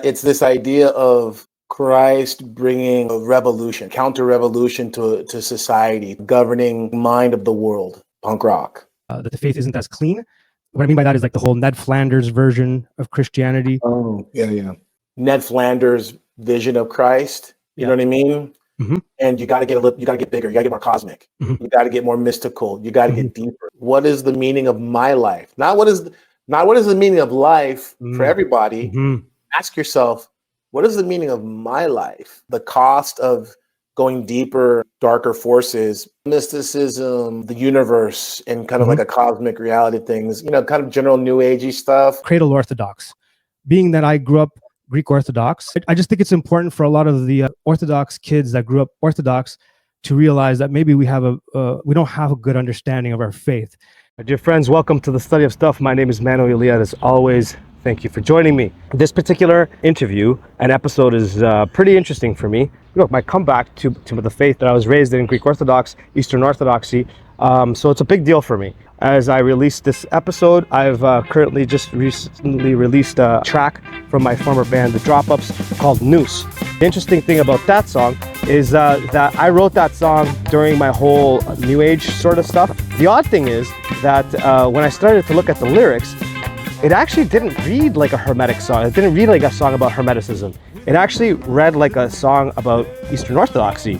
It's this idea of Christ bringing a revolution, counter-revolution to society, governing mind of the world, punk rock. That the faith isn't as clean. What I mean by that is like the whole Ned Flanders version of Christianity. Oh, yeah. Ned Flanders' vision of Christ. You know what I mean? Mm-hmm. And you got to get bigger. You got to get more cosmic. Mm-hmm. You got to get more mystical. You got to get deeper. What is the meaning of my life? Not what is the meaning of life for everybody. Mm-hmm. Ask yourself, what is the meaning of my life? The cost of going deeper, darker forces, mysticism, the universe, and kind of like a cosmic reality things, kind of general new agey stuff. Cradle Orthodox. Being that I grew up Greek Orthodox, I just think it's important for a lot of the Orthodox kids that grew up Orthodox to realize that maybe we don't have a good understanding of our faith. Dear friends, welcome to the Study of Stuff. My name is Mano Iliad. As always, thank you for joining me. This particular interview and episode is pretty interesting for me. Look, my comeback to the faith that I was raised in, Greek Orthodox, Eastern Orthodoxy. So it's a big deal for me. As I release this episode, I've currently just recently released a track from my former band, The Drop-Ups, called Nous. The interesting thing about that song is that I wrote that song during my whole New Age sort of stuff. The odd thing is that when I started to look at the lyrics, it actually didn't read like a Hermetic song. It didn't read like a song about Hermeticism. It actually read like a song about Eastern Orthodoxy.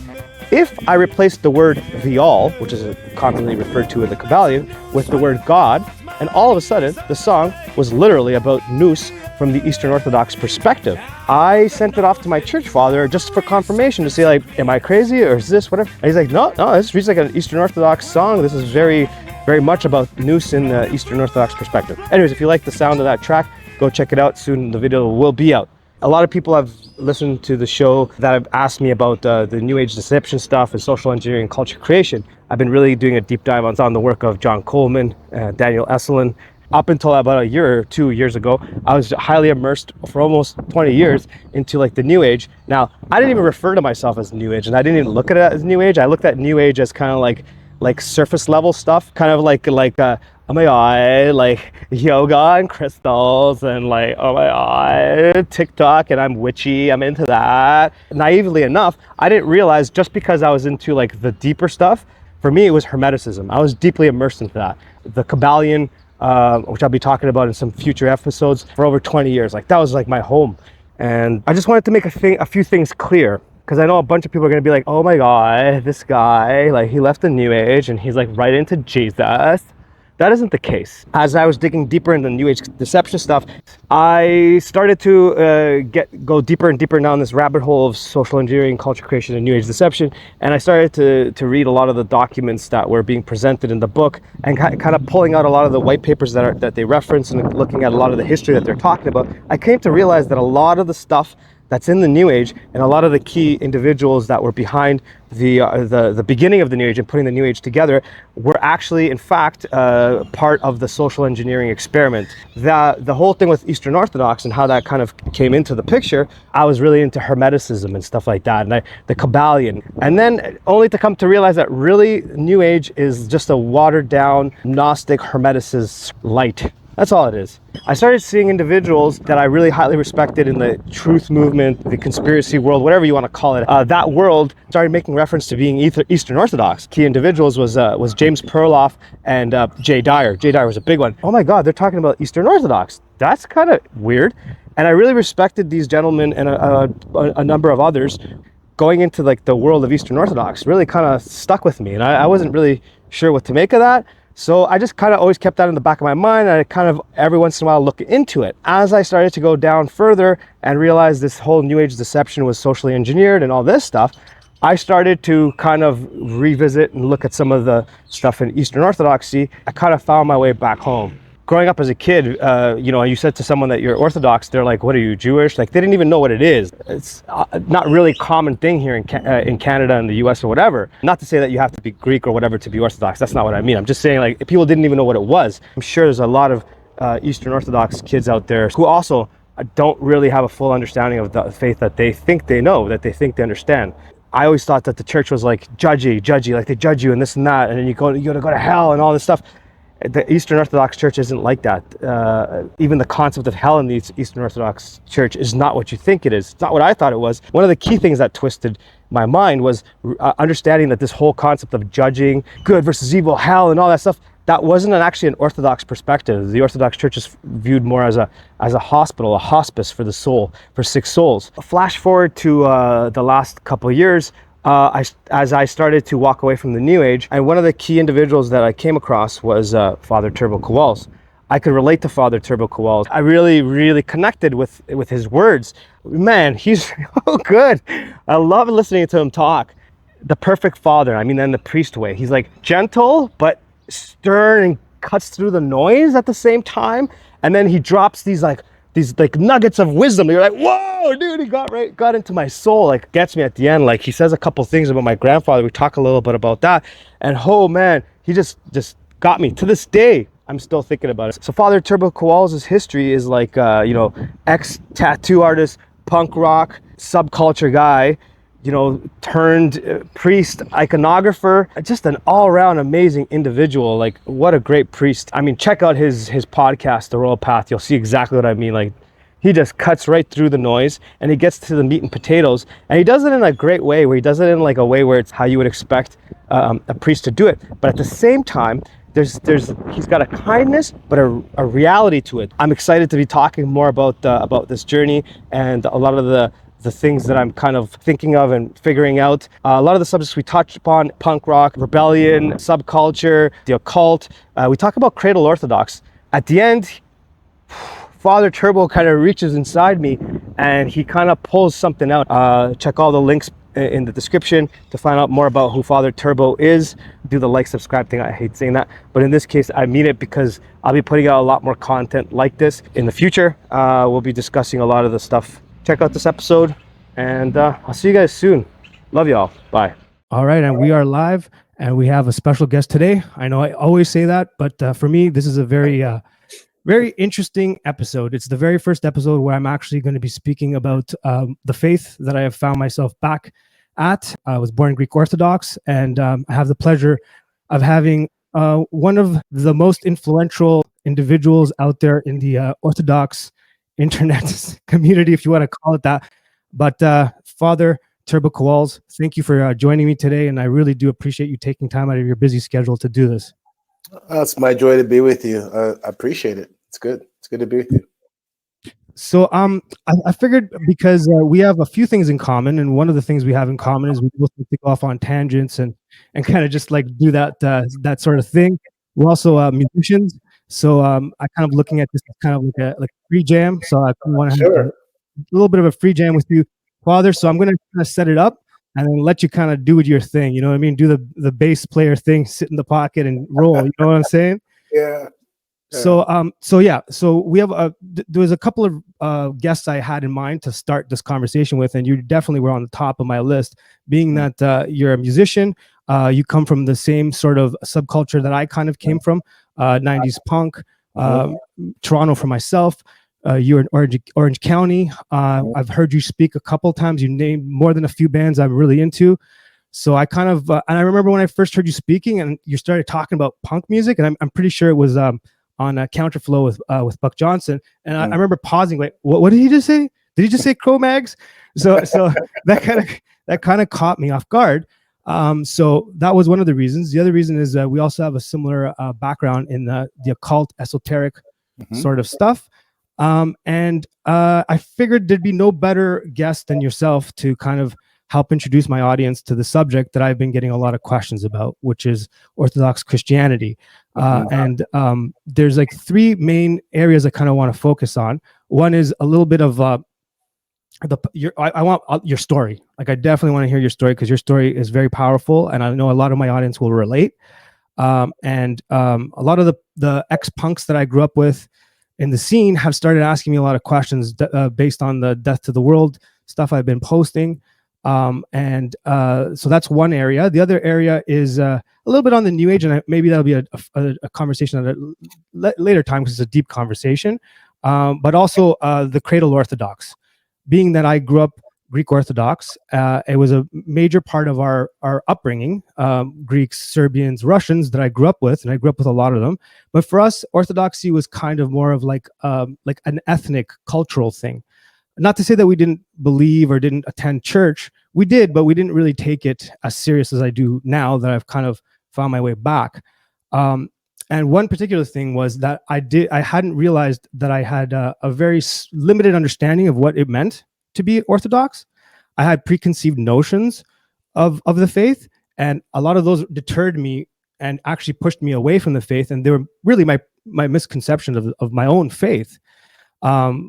If I replaced the word viol, which is commonly referred to in the Kabbalion, with the word God, and all of a sudden, the song was literally about Nous from the Eastern Orthodox perspective. I sent it off to my church father just for confirmation to say, like, am I crazy or is this whatever? And he's like, no, this reads like an Eastern Orthodox song. This is very, very much about Nous in the Eastern Orthodox perspective. Anyways, if you like the sound of that track, go check it out. Soon the video will be out. A lot of people have listened to the show that have asked me about the New Age deception stuff and social engineering and culture creation. I've been really doing a deep dive on the work of John Coleman, Daniel Esselin. Up until about a year or 2 years ago, I was highly immersed for almost 20 years into like the New Age. Now, I didn't even refer to myself as New Age, and I didn't even look at it as New Age. I looked at New Age as kind of like surface level stuff, kind of like oh my god, like yoga and crystals and like, oh my god, TikTok, and I'm witchy, I'm into that. Naively enough, I didn't realize just because I was into like the deeper stuff, for me it was Hermeticism. I was deeply immersed into that. The Kabbalion, which I'll be talking about in some future episodes, for over 20 years. Like that was like my home. And I just wanted to make a few things clear, because I know a bunch of people are going to be like, oh my god, this guy, like he left the New Age and he's like right into Jesus. That isn't the case. As I was digging deeper into New Age deception stuff, I started to go deeper and deeper down this rabbit hole of social engineering, culture creation, and New Age deception. And I started to read a lot of the documents that were being presented in the book, and kind of pulling out a lot of the white papers that they reference, and looking at a lot of the history that they're talking about. I came to realize that a lot of the stuff that's in the New Age, and a lot of the key individuals that were behind the beginning of the New Age and putting the New Age together were actually, in fact, part of the social engineering experiment. The whole thing with Eastern Orthodox and how that kind of came into the picture, I was really into Hermeticism and stuff like that, and the Kabbalion. And then only to come to realize that really New Age is just a watered down Gnostic Hermeticist light. That's all it is. I started seeing individuals that I really highly respected in the truth movement, the conspiracy world, whatever you want to call it. That world started making reference to being Eastern Orthodox. Key individuals was James Perloff and Jay Dyer. Jay Dyer was a big one. Oh my God, they're talking about Eastern Orthodox. That's kind of weird. And I really respected these gentlemen and a number of others. Going into like the world of Eastern Orthodox really kind of stuck with me, and I wasn't really sure what to make of that. So I just kind of always kept that in the back of my mind, and I kind of every once in a while look into it. As I started to go down further and realize this whole New Age deception was socially engineered and all this stuff, I started to kind of revisit and look at some of the stuff in Eastern Orthodoxy. I kind of found my way back home. Growing up as a kid, you said to someone that you're Orthodox, they're like, what are you, Jewish? Like, they didn't even know what it is. It's not really a common thing here in Canada and the US or whatever. Not to say that you have to be Greek or whatever to be Orthodox. That's not what I mean. I'm just saying, like, people didn't even know what it was. I'm sure there's a lot of Eastern Orthodox kids out there who also don't really have a full understanding of the faith that they think they know, that they think they understand. I always thought that the church was like judgy, like they judge you and this and that, and then you're going to go to hell and all this stuff. The Eastern Orthodox Church isn't like that. Even the concept of hell in the Eastern Orthodox Church is not what you think it is. It's not what I thought it was. One of the key things that twisted my mind was understanding that this whole concept of judging good versus evil, hell, and all that stuff, that wasn't actually an Orthodox perspective. The Orthodox Church is viewed more as a hospital, a hospice for the soul, for sick souls. Flash forward to the last couple of years, as I started to walk away from the New Age, and one of the key individuals that I came across was Father Turbo Qualls. I could relate to Father Turbo Qualls. I really connected with his words. Man, he's so good. I love listening to him talk. The perfect father, I mean, in the priest way. He's like gentle, but stern and cuts through the noise at the same time. And then he drops these nuggets of wisdom. You're like, whoa, dude, he got into my soul. Like, gets me at the end. Like, he says a couple things about my grandfather. We talk a little bit about that. And oh man, he just got me. To this day, I'm still thinking about it. So Father Turbo Qualls' history is like, ex-tattoo artist, punk rock, subculture guy, turned priest, iconographer, just an all-around amazing individual. Like, what a great priest. I mean, check out his podcast, The Royal Path. You'll see exactly what I mean. Like, he just cuts right through the noise and he gets to the meat and potatoes, and he does it in a great way, where he does it in like a way where it's how you would expect a priest to do it. But at the same time, he's got a kindness, but a reality to it. I'm excited to be talking more about this journey and a lot of the things that I'm kind of thinking of and figuring out. A lot of the subjects we touched upon: punk rock, rebellion, subculture, the occult. We talk about Cradle Orthodox. At the end, Father Turbo kind of reaches inside me and he kind of pulls something out. Check all the links in the description to find out more about who Father Turbo is. Do the like, subscribe thing. I hate saying that, but in this case, I mean it, because I'll be putting out a lot more content like this in the future. We'll be discussing a lot of the stuff. Check out this episode, and I'll see you guys soon. Love y'all. Bye. All right, and we are live, and we have a special guest today. I know I always say that, but for me, this is a very interesting episode. It's the very first episode where I'm actually going to be speaking about the faith that I have found myself back at. I was born Greek Orthodox, and I have the pleasure of having one of the most influential individuals out there in the Orthodox internet community, if you want to call it that. But Father Turbo Qualls, thank you for joining me today, and I really do appreciate you taking time out of your busy schedule to do this. It's my joy to be with you. I appreciate it. It's good. It's good to be with you. So I figured, because we have a few things in common, and one of the things we have in common is we both like to go off on tangents and kind of just like do that sort of thing. We're also musicians, so I kind of looking at this as kind of like a free jam. So I want to have a little bit of a free jam with you, Father. So I'm going to kind of set it up and then let you kind of do your thing. You know what I mean? Do the bass player thing, sit in the pocket and roll. You know what I'm saying? Yeah. So we have there was a couple of guests I had in mind to start this conversation with, and you definitely were on the top of my list, being that you're a musician. You come from the same sort of subculture that I kind of came from, 90s punk, Toronto for myself. You're in Orange County. I've heard you speak a couple times. You named more than a few bands I'm really into. So I kind of, and I remember when I first heard you speaking and you started talking about punk music, and I'm pretty sure it was on Counterflow with Buck Johnson. And I remember pausing, like, what did he just say? Did he just say Cro-Mags? So that kind of caught me off guard. So that was one of the reasons. The other reason is we also have a similar background in the occult, esoteric sort of stuff. And I figured there'd be no better guest than yourself to kind of help introduce my audience to the subject that I've been getting a lot of questions about, which is Orthodox Christianity. And there's like three main areas I kind of want to focus on. One is a little bit of I want your story. Like, I definitely want to hear your story, because your story is very powerful, and I know a lot of my audience will relate. And a lot of the ex-punks that I grew up with in the scene have started asking me a lot of questions based on the Death to the World stuff I've been posting. So that's one area. The other area is a little bit on the New Age, and maybe that'll be a conversation at a later time, because it's a deep conversation. But also the Cradle Orthodox, being that I grew up Greek Orthodox. It was a major part of our upbringing. Greeks, Serbians, Russians that I grew up with, and I grew up with a lot of them. But for us, Orthodoxy was kind of more of like an ethnic, cultural thing. Not to say that we didn't believe or didn't attend church. We did, but we didn't really take it as serious as I do now that I've kind of found my way back. And one particular thing was that I hadn't realized that I had a very limited understanding of what it meant to be Orthodox. I had preconceived notions of the faith, and a lot of those deterred me and actually pushed me away from the faith. And they were really my misconception of my own faith.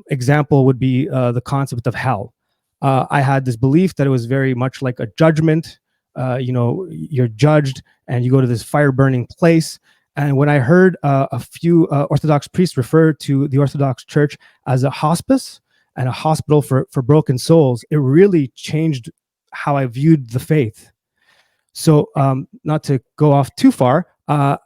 Example would be the concept of hell. I had this belief that it was very much like a judgment. You're judged and you go to this fire burning place. And when I heard a few Orthodox priests refer to the Orthodox Church as a hospice and a hospital for broken souls, it really changed how I viewed the faith. So not to go off too far, I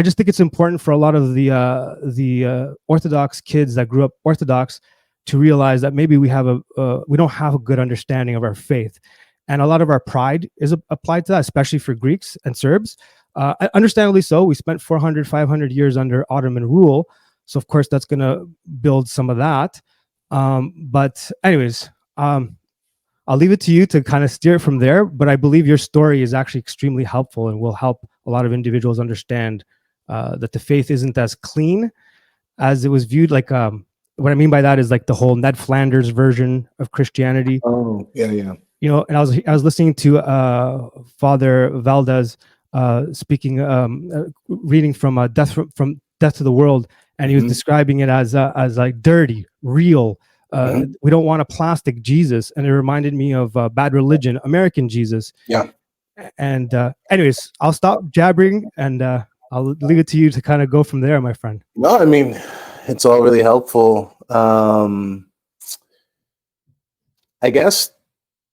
just think it's important for a lot of the Orthodox kids that grew up Orthodox to realize that maybe we don't have a good understanding of our faith. And a lot of our pride is applied to that, especially for Greeks and Serbs. Understandably so. We spent 400, 500 years under Ottoman rule. So, of course, that's going to build some of that. But anyways, I'll leave it to you to kind of steer it from there. But I believe your story is actually extremely helpful and will help a lot of individuals understand that the faith isn't as clean as it was viewed. Like, what I mean by that is like the whole Ned Flanders version of Christianity. Oh, yeah. And I was listening to Father Valdez speaking, reading from Death to the World, and he was describing it as like dirty, real. We don't want a plastic Jesus, and it reminded me of Bad Religion, American Jesus. Yeah. And anyways, I'll stop jabbering, and I'll leave it to you to kind of go from there, my friend. No, I mean, it's all really helpful. I guess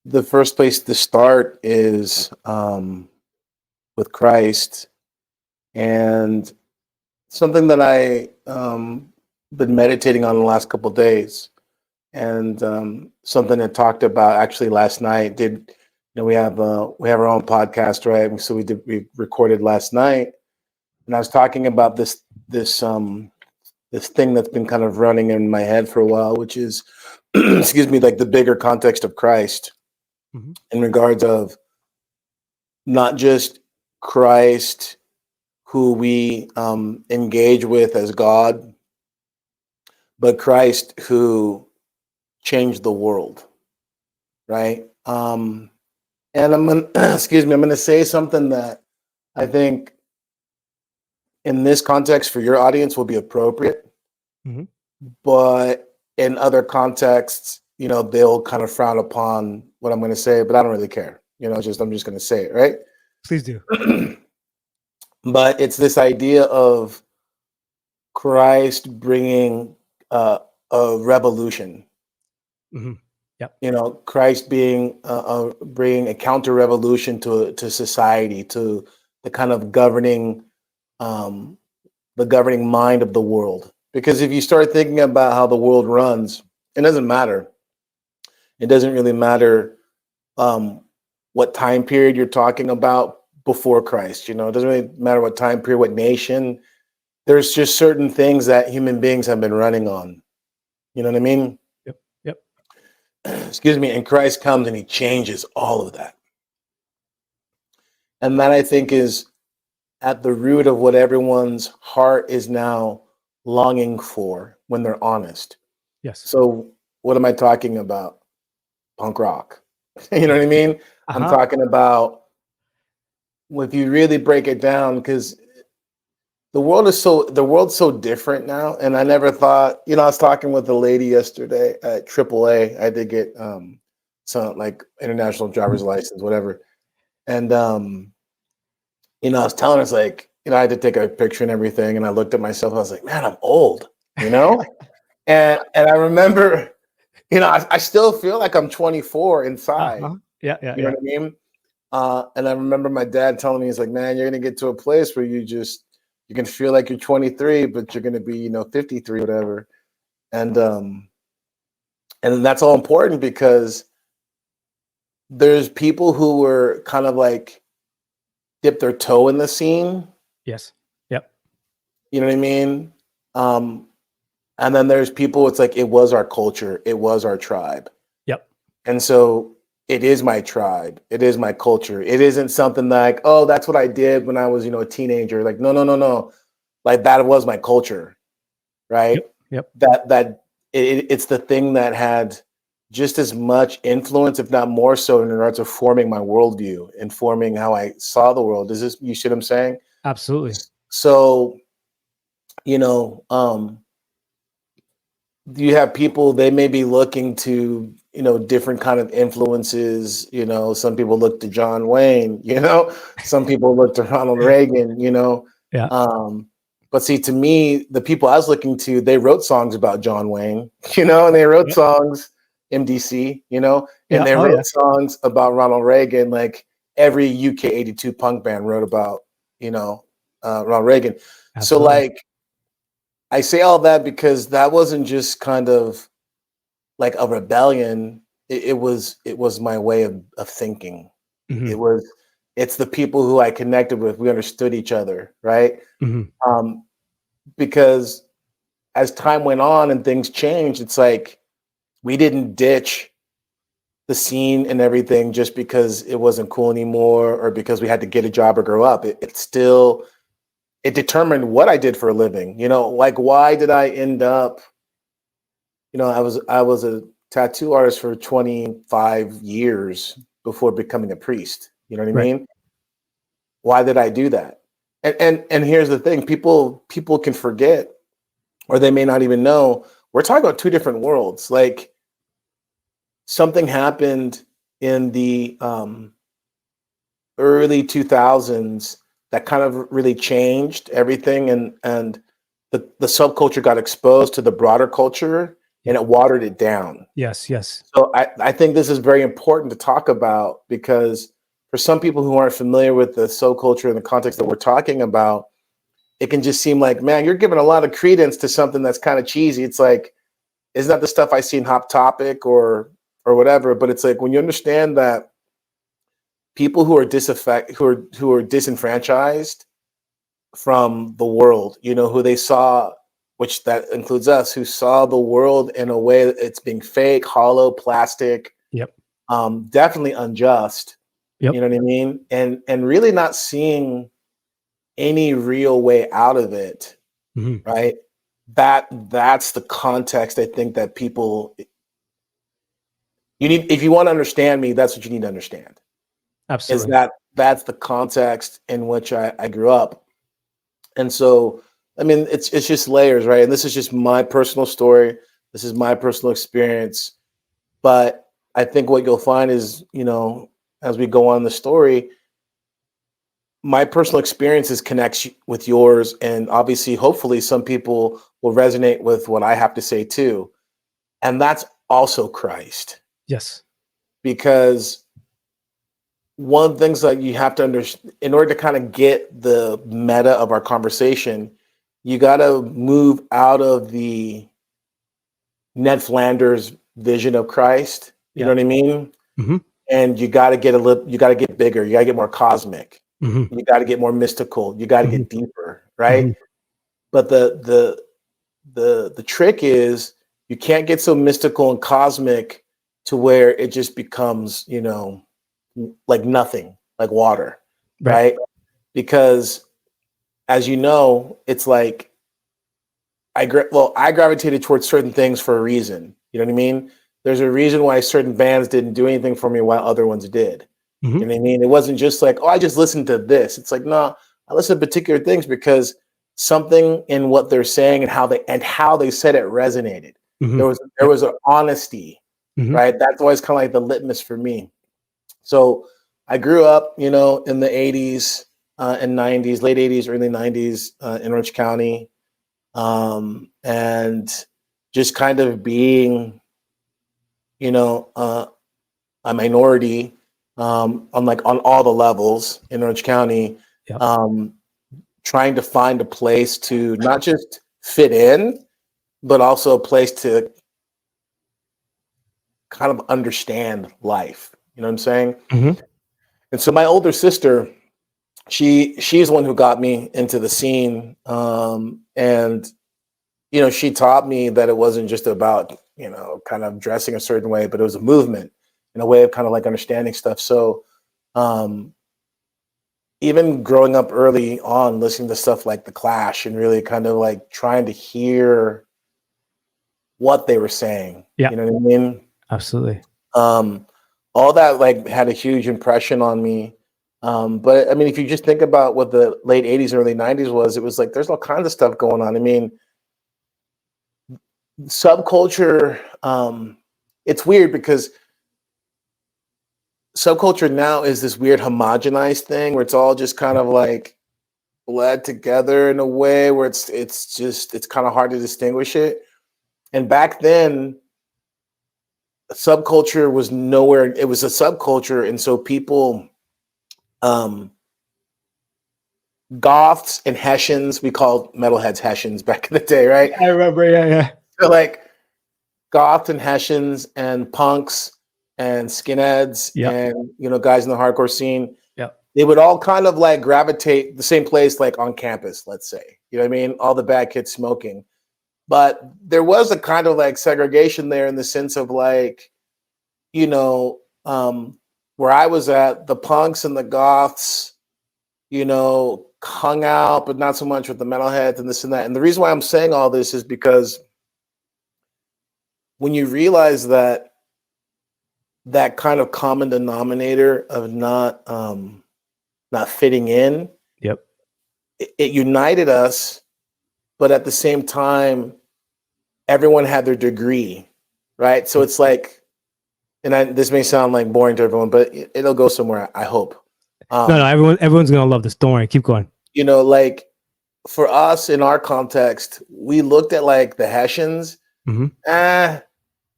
the first place to start is with Christ, and something that I been meditating on the last couple of days, and something I talked about actually last night. We have our own podcast, right? So we recorded last night, and I was talking about this thing that's been kind of running in my head for a while, which is excuse me, like the bigger context of Christ, in regards of not just Christ who we engage with as God, but Christ who changed the world, right? And I'm gonna excuse me, I'm gonna say something that I think in this context for your audience will be appropriate, but in other contexts, they'll kind of frown upon what I'm going to say, but I don't really care. I'm just going to say it, right? Please do. But it's this idea of Christ bringing a revolution. Yep. Christ bringing a counter revolution to society, to the kind of governing mind of the world. Because if you start thinking about how the world runs, it doesn't matter. It doesn't really matter what time period you're talking about before Christ. It doesn't really matter what time period, what nation. There's just certain things that human beings have been running on. You know what I mean? Yep. Excuse me. And Christ comes and he changes all of that. And that, I think, is at the root of what everyone's heart is now longing for when they're honest. Yes. So what am I talking about? Punk rock. You know what I mean? I'm talking about, if you really break it down, because the world's so different now. And I never thought, I was talking with a lady yesterday at AAA. I did get some like international driver's license, whatever. And I was telling her, it's like, I had to take a picture and everything. And I looked at myself, I was like, man, I'm old, and I remember, I still feel like I'm 24 inside. Yeah. You know what I mean? And I remember my dad telling me, he's like, man, you're going to get to a place where you can feel like you're 23, but you're going to be, 53, whatever. And that's all important, because there's people who were kind of like dip their toe in the scene. Yes. Yep. You know what I mean? And then there's people, it's like, it was our culture. It was our tribe. Yep. And so it is my tribe. It is my culture. It isn't something like, oh, that's what I did when I was, a teenager. Like, no. Like that was my culture. Right. Yep. It's the thing that had just as much influence, if not more so, in regards to forming my worldview and forming how I saw the world. You see what I'm saying? Absolutely. So, you have people, they may be looking to, different kind of influences. Some people look to John Wayne, some people look to Ronald Reagan, Yeah. But see, to me, the people I was looking to, they wrote songs about John Wayne, and they wrote songs, MDC, and they wrote songs about Ronald Reagan. Like every UK 82 punk band wrote about, Ronald Reagan. Absolutely. So like, I say all that because that wasn't just kind of like a rebellion. It was my way of thinking. Mm-hmm. It's the people who I connected with. We understood each other, right? Mm-hmm. Because as time went on and things changed, it's like we didn't ditch the scene and everything just because it wasn't cool anymore or because we had to get a job or grow up. It determined what I did for a living. Like why did I end up? I was a tattoo artist for 25 years before becoming a priest. You know what I mean? Why did I do that? And here's the thing: people can forget, or they may not even know. We're talking about two different worlds. Like something happened in the early 2000s that kind of really changed everything, and the subculture got exposed to the broader culture, and it watered it down. Yes. So I think this is very important to talk about, because for some people who aren't familiar with the subculture in the context that we're talking about, it can just seem like, man, you're giving a lot of credence to something that's kind of cheesy. It's like, isn't that the stuff I see in Hot Topic or whatever? But it's like, when you understand that people who are who are disenfranchised from the world, who they saw, which that includes us, who saw the world in a way that it's being fake, hollow, plastic, definitely unjust. You know what I mean? And really not seeing any real way out of it, right? That's the context I think that people, you need, if you want to understand me, that's what you need to understand. Absolutely. Is that's the context in which I grew up. And so, I mean, it's just layers, right? And this is just my personal story. This is my personal experience. But I think what you'll find is, as we go on the story, my personal experiences connects with yours. And obviously, hopefully, some people will resonate with what I have to say too. And that's also Christ. Yes. Because one of the things that you have to understand, in order to kind of get the meta of our conversation, you got to move out of the Ned Flanders vision of Christ. You know what I mean? Mm-hmm. And you got to get bigger. You got to get more cosmic. Mm-hmm. You got to get more mystical. You got to get deeper, right? Mm-hmm. But the trick is you can't get so mystical and cosmic to where it just becomes, like nothing, like water, right? Because as you know, it's like I gravitated towards certain things for a reason. You know what I mean? There's a reason why certain bands didn't do anything for me while other ones did. Mm-hmm. You know what I mean? It wasn't just like, oh, I just listened to this. It's like, no, I listen to particular things because something in what they're saying and how they said it resonated. Mm-hmm. There was an honesty, right? That's always kind of like the litmus for me. So I grew up, in the 80s and 90s, late 80s, early 90s in Orange County. And just kind of being, a minority on all the levels in Orange County, trying to find a place to not just fit in, but also a place to kind of understand life. You know what I'm saying? Mhm. And so my older sister, she's the one who got me into the scene. And she taught me that it wasn't just about, kind of dressing a certain way, but it was a movement and a way of kind of like understanding stuff. So even growing up early on, listening to stuff like The Clash and really kind of like trying to hear what they were saying. Yeah. You know what I mean? Absolutely. All that like had a huge impression on me. But I mean, if you just think about what the late 80s, early 90s was, it was like there's all kinds of stuff going on. I mean, subculture, it's weird because subculture now is this weird homogenized thing where it's all just kind of like bled together in a way where it's kind of hard to distinguish it. And back then, subculture was nowhere. It was a subculture, and so people, goths and Hessians, we called metalheads Hessians back in the day, right? I remember. Yeah. So like goths and Hessians and punks and skinheads and guys in the hardcore scene. Yeah. They would all kind of like gravitate the same place, like on campus, let's say. You know what I mean? All the bad kids smoking. But there was a kind of like segregation there in the sense of like, where I was at, the punks and the goths, hung out, but not so much with the metalheads and this and that. And the reason why I'm saying all this is because when you realize that kind of common denominator of not fitting in, it united us, but at the same time, everyone had their degree, right? So it's like, and this may sound like boring to everyone, but it'll go somewhere, I hope. No, everyone's gonna love this. Don't worry, keep going. Like for us in our context, we looked at like the Hessians,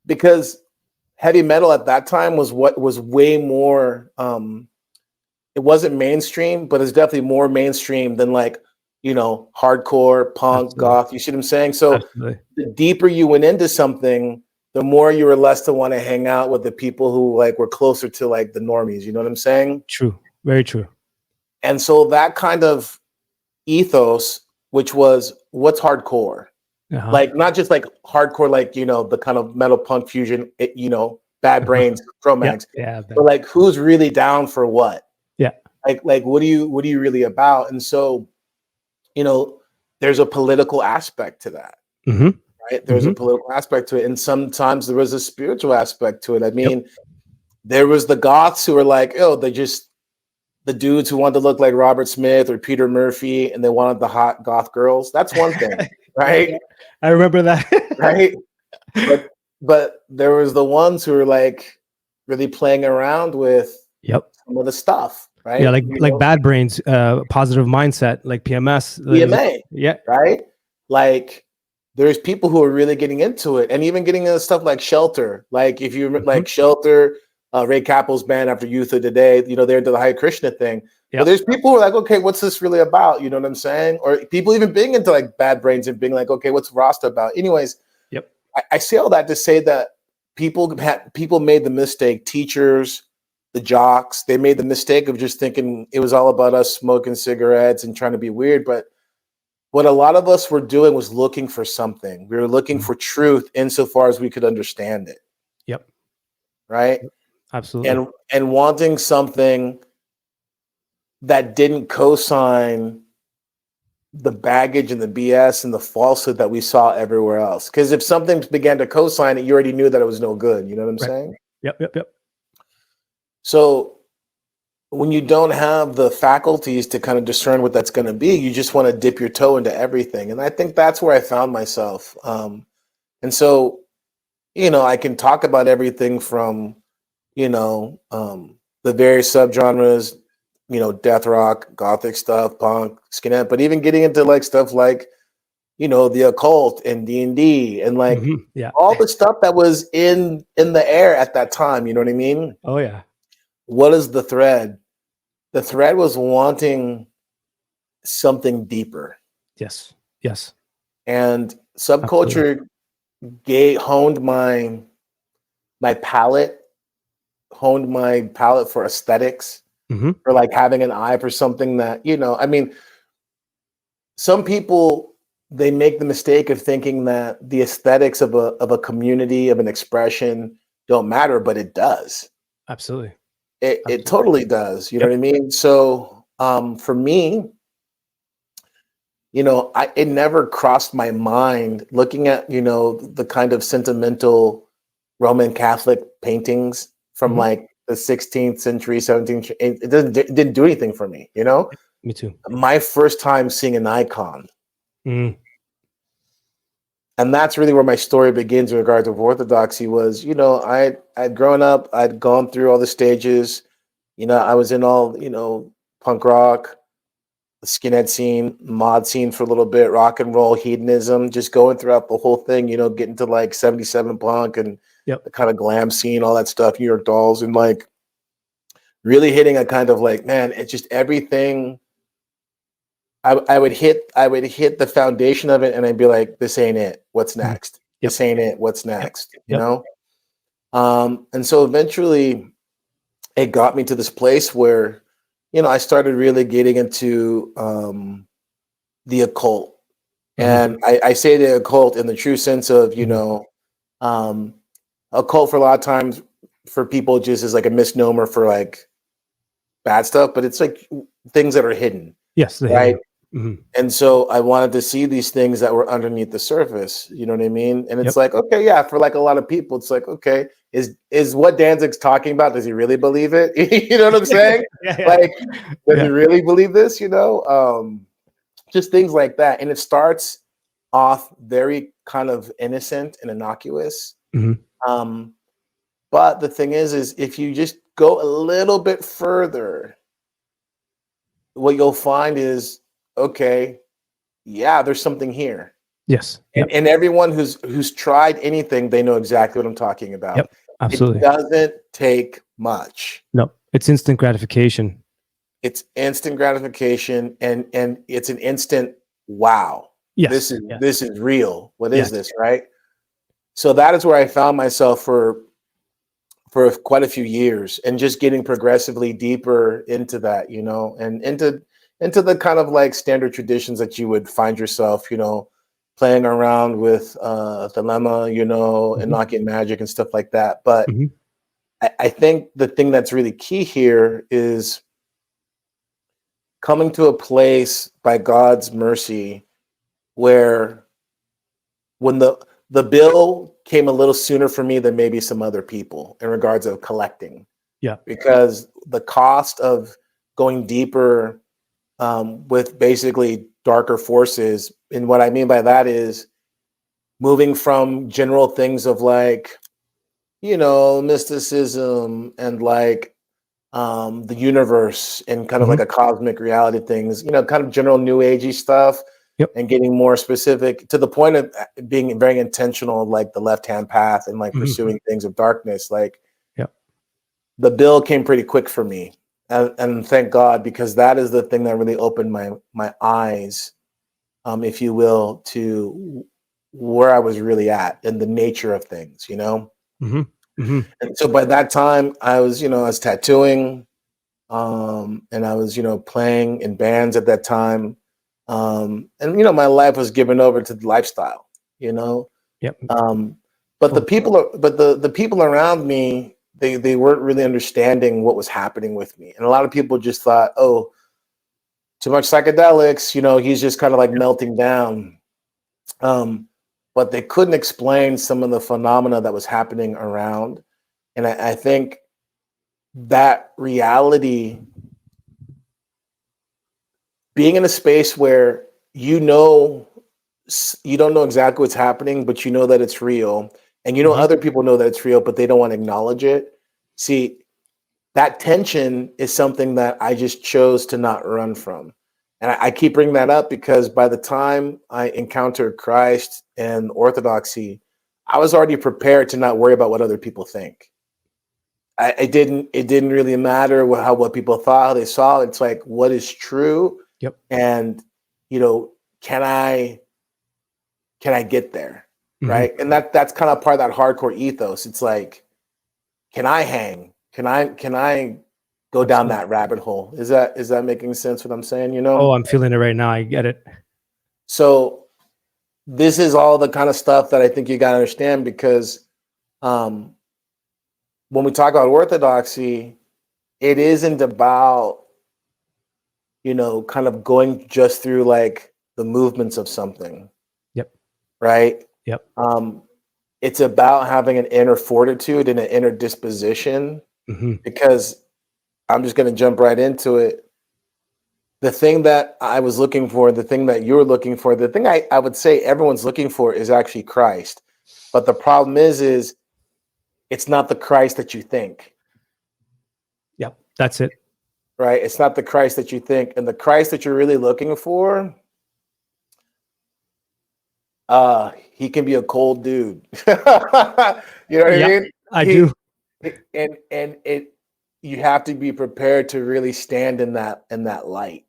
because heavy metal at that time was what was way more. It wasn't mainstream, but it's definitely more mainstream than like hardcore, punk, goth. You see what I'm saying? So the deeper you went into something, the more you were less to want to hang out with the people who like were closer to like the normies. You know what I'm saying? True. Very true. And so that kind of ethos, which was what's hardcore, like not just like hardcore, like, the kind of metal punk fusion, Bad Brains, Cro-Mags, but like who's really down for what? Yeah. Like, what are you really about? And so, there's a political aspect to that. Right? There's a political aspect to it. And sometimes there was a spiritual aspect to it. I mean, there was the goths who were like, the dudes who wanted to look like Robert Smith or Peter Murphy, and they wanted the hot goth girls. That's one thing, right? I remember that. Right? But there was the ones who were like really playing around with some of the stuff, right? Yeah, like Bad Brains, positive mindset, like PMS. PMA. Yeah. Right? Like there's people who are really getting into it and even getting into stuff like Shelter. Like if you like Shelter, Ray Kappel's band after Youth of Today, they're into the Hare Krishna thing. But there's people who are like, okay, what's this really about? You know what I'm saying? Or people even being into like Bad Brains and being like, okay, what's Rasta about? Anyways, I say all that to say that people made the mistake, teachers, the jocks, they made the mistake of just thinking it was all about us smoking cigarettes and trying to be weird. But what a lot of us were doing was looking for something. We were looking for truth insofar as we could understand it. Right? Absolutely. And wanting something that didn't co-sign the baggage and the BS and the falsehood that we saw everywhere else. Because if something began to co-sign it, you already knew that it was no good. You know what I'm saying? Yep. So when you don't have the faculties to kind of discern what that's going to be, you just want to dip your toe into everything. And I think that's where I found myself. And so, I can talk about everything from, the various subgenres, death rock, gothic stuff, punk, skinhead, but even getting into like stuff like, the occult and D&D and like all the stuff that was in the air at that time. You know what I mean? Oh yeah. What is the thread? The thread was wanting something deeper. Yes. And subculture honed my palate honed my palate for aesthetics, or like having an eye for something that, I mean, some people, they make the mistake of thinking that the aesthetics of a community, of an expression, don't matter, but it does. Absolutely. It totally does. You know what I mean? So for me, it never crossed my mind looking at, the kind of sentimental Roman Catholic paintings from like the 16th century, 17th. It didn't do anything for me, Me too. My first time seeing an icon. Mm. And that's really where my story begins in regards of Orthodoxy was, I'd grown up, I'd gone through all the stages, I was in all, punk rock, the skinhead scene, mod scene for a little bit, rock and roll, hedonism, just going throughout the whole thing, getting to like 77 punk and the kind of glam scene, all that stuff, New York Dolls, and like really hitting a kind of like, man, it's just everything. I would hit the foundation of it and I'd be like, this ain't it. What's next? This ain't it. What's next? You know? And so eventually it got me to this place where, I started really getting into the occult. And I say the occult in the true sense of, occult for a lot of times for people just is like a misnomer for like bad stuff, but it's like things that are hidden. Yes. Right. And so I wanted to see these things that were underneath the surface. You know what I mean? And it's like, okay, yeah, for like a lot of people, it's like, okay, is what Danzig's talking about, does he really believe it? You know what I'm saying? Like, does he really believe this? Just things like that. And it starts off very kind of innocent and innocuous. But the thing is if you just go a little bit further, what you'll find is, okay, yeah, there's something here. Yes. And everyone who's tried anything, they know exactly what I'm talking about. Yep. Absolutely. It doesn't take much. No, it's instant gratification. It's instant gratification, and it's an instant wow. Yes. This is real. What is this, right? So that is where I found myself for quite a few years, and just getting progressively deeper into that, and into the kind of like standard traditions that you would find yourself, playing around with dilemma, and not getting magic and stuff like that. But I think the thing that's really key here is coming to a place by God's mercy where when the bill came a little sooner for me than maybe some other people in regards of collecting. Yeah. Because the cost of going deeper with basically darker forces, and what I mean by that is moving from general things of like, mysticism and like the universe and kind of like a cosmic reality things, kind of general new agey stuff, and getting more specific to the point of being very intentional, like the left-hand path and like pursuing things of darkness. Like the bill came pretty quick for me. And thank God, because that is the thing that really opened my eyes, if you will, to where I was really at and the nature of things, And so by that time I was, I was tattooing, and I was, playing in bands at that time. And, my life was given over to the lifestyle, but the people around me, they weren't really understanding what was happening with me. And a lot of people just thought, oh, too much psychedelics, he's just kind of like melting down. But they couldn't explain some of the phenomena that was happening around. And I think that reality, being in a space where you don't know exactly what's happening, but you know that it's real. And other people know that it's real, but they don't want to acknowledge it. See, that tension is something that I just chose to not run from. And I keep bringing that up because by the time I encountered Christ and Orthodoxy, I was already prepared to not worry about what other people think. It didn't really matter what people thought, how they saw it. It's like, what is true? Yep. And, can I get there? Right. And that's kind of part of that hardcore ethos. It's like, can I hang? Can I go down that rabbit hole? Is that making sense what I'm saying? Oh, I'm feeling it right now. I get it. So this is all the kind of stuff that I think you got to understand, because when we talk about orthodoxy, it isn't about, kind of going just through like the movements of something. Yep. Right. Yep. It's about having an inner fortitude and an inner disposition, because I'm just going to jump right into it. The thing that I was looking for, the thing that you're looking for, the thing I would say everyone's looking for is actually Christ. But the problem is it's not the Christ that you think. Yep, that's it. Right? It's not the Christ that you think. And the Christ that you're really looking for, he can be a cold dude. You know what I mean? I do. And you have to be prepared to really stand in that light.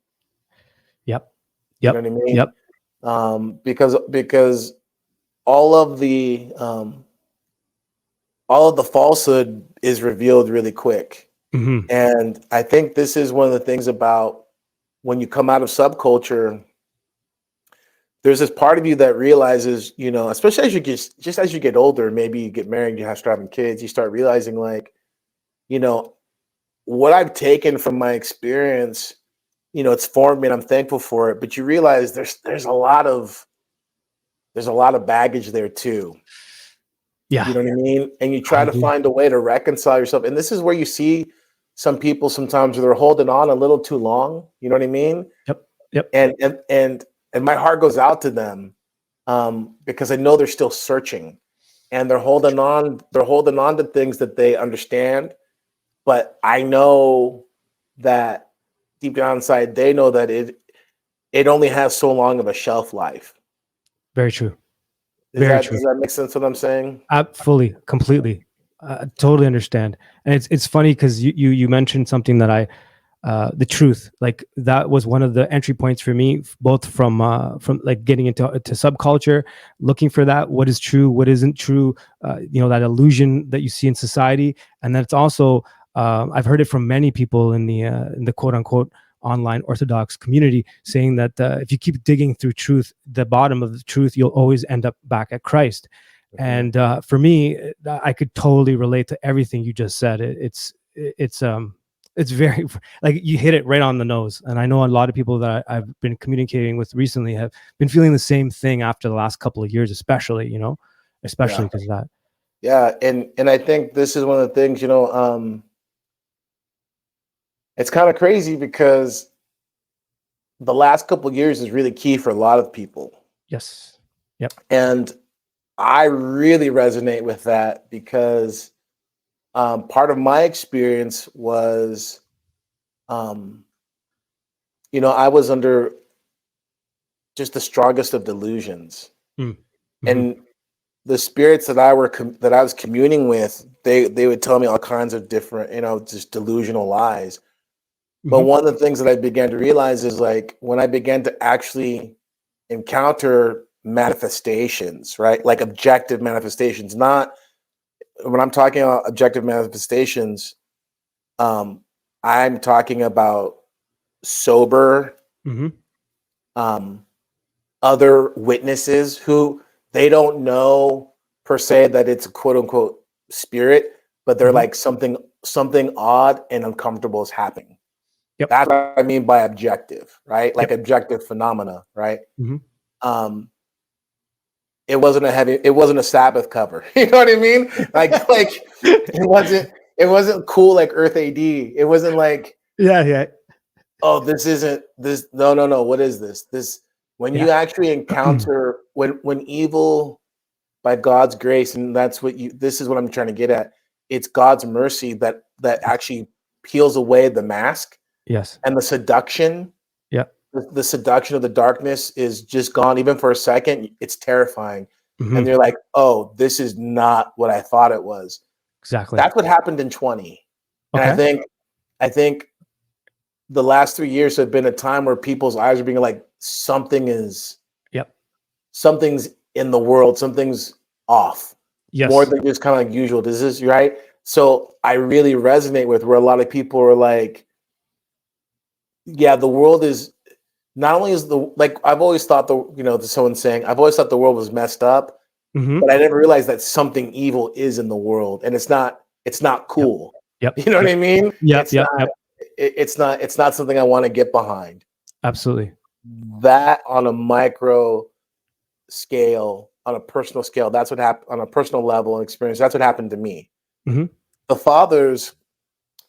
Yep. You know what I mean? Yep. Because all of the falsehood is revealed really quick. And I think this is one of the things about when you come out of subculture, there's this part of you that realizes, especially as you get older, maybe you get married, you start having kids, you start realizing like, what I've taken from my experience, it's formed me and I'm thankful for it. But you realize there's a lot of baggage there too. Yeah. You know what I mean? And you try to find a way to reconcile yourself. And this is where you see some people sometimes they're holding on a little too long. You know what I mean? Yep. And my heart goes out to them, because I know they're still searching, and they're holding on to things that they understand. But I know that deep down inside, they know that it only has so long of a shelf life. Very true. Does that make sense what I'm saying? Fully, completely. Totally understand. And it's funny because you mentioned something that the truth, like that was one of the entry points for me, both from like getting into subculture, looking for that, what is true, what isn't true, that illusion that you see in society. And then it's also, I've heard it from many people in the quote unquote online Orthodox community saying that if you keep digging through truth, the bottom of the truth, you'll always end up back at Christ. And for me, I could totally relate to everything you just said. It's very, like, you hit it right on the nose. And I know a lot of people that I've been communicating with recently have been feeling the same thing after the last couple of years, especially because of that. Yeah. And I think this is one of the things, it's kind of crazy because the last couple of years is really key for a lot of people. Yes. Yep. And I really resonate with that because part of my experience was, I was under just the strongest of delusions. And the spirits that I was communing with, they would tell me all kinds of different, just delusional lies. But one of the things that I began to realize is like when I began to actually encounter manifestations, right? Like objective manifestations, not when I'm talking about objective manifestations, I'm talking about sober, other witnesses who they don't know per se that it's a quote unquote spirit, but they're like something odd and uncomfortable is happening. Yep. That's what I mean by objective, right? Like objective phenomena, right? It wasn't a Sabbath cover. You know what I mean? Like it wasn't cool like Earth AD. It wasn't like, oh, this isn't this. No. What is this? When you actually encounter when evil by God's grace, and this is what I'm trying to get at. It's God's mercy that actually peels away the mask. Yes. And the seduction. Yeah. The seduction of the darkness is just gone. Even for a second, it's terrifying. And they're like, oh, this is not what I thought it was. Exactly. That's what happened in 2020. Okay. And I think the last 3 years have been a time where people's eyes are being like, something's in the world, something's off. Yes. More than just kind of like usual. This is right. So I really resonate with where a lot of people are like, yeah, the world is not only is like I've always thought someone saying I've always thought the world was messed up, but I never realized that something evil is in the world, and it's not cool. Yep. You know what I mean? Yep. It's not something I want to get behind. Absolutely. That on a micro scale, on a personal scale, that's what happened on a personal level and experience. That's what happened to me. Mm-hmm. The fathers,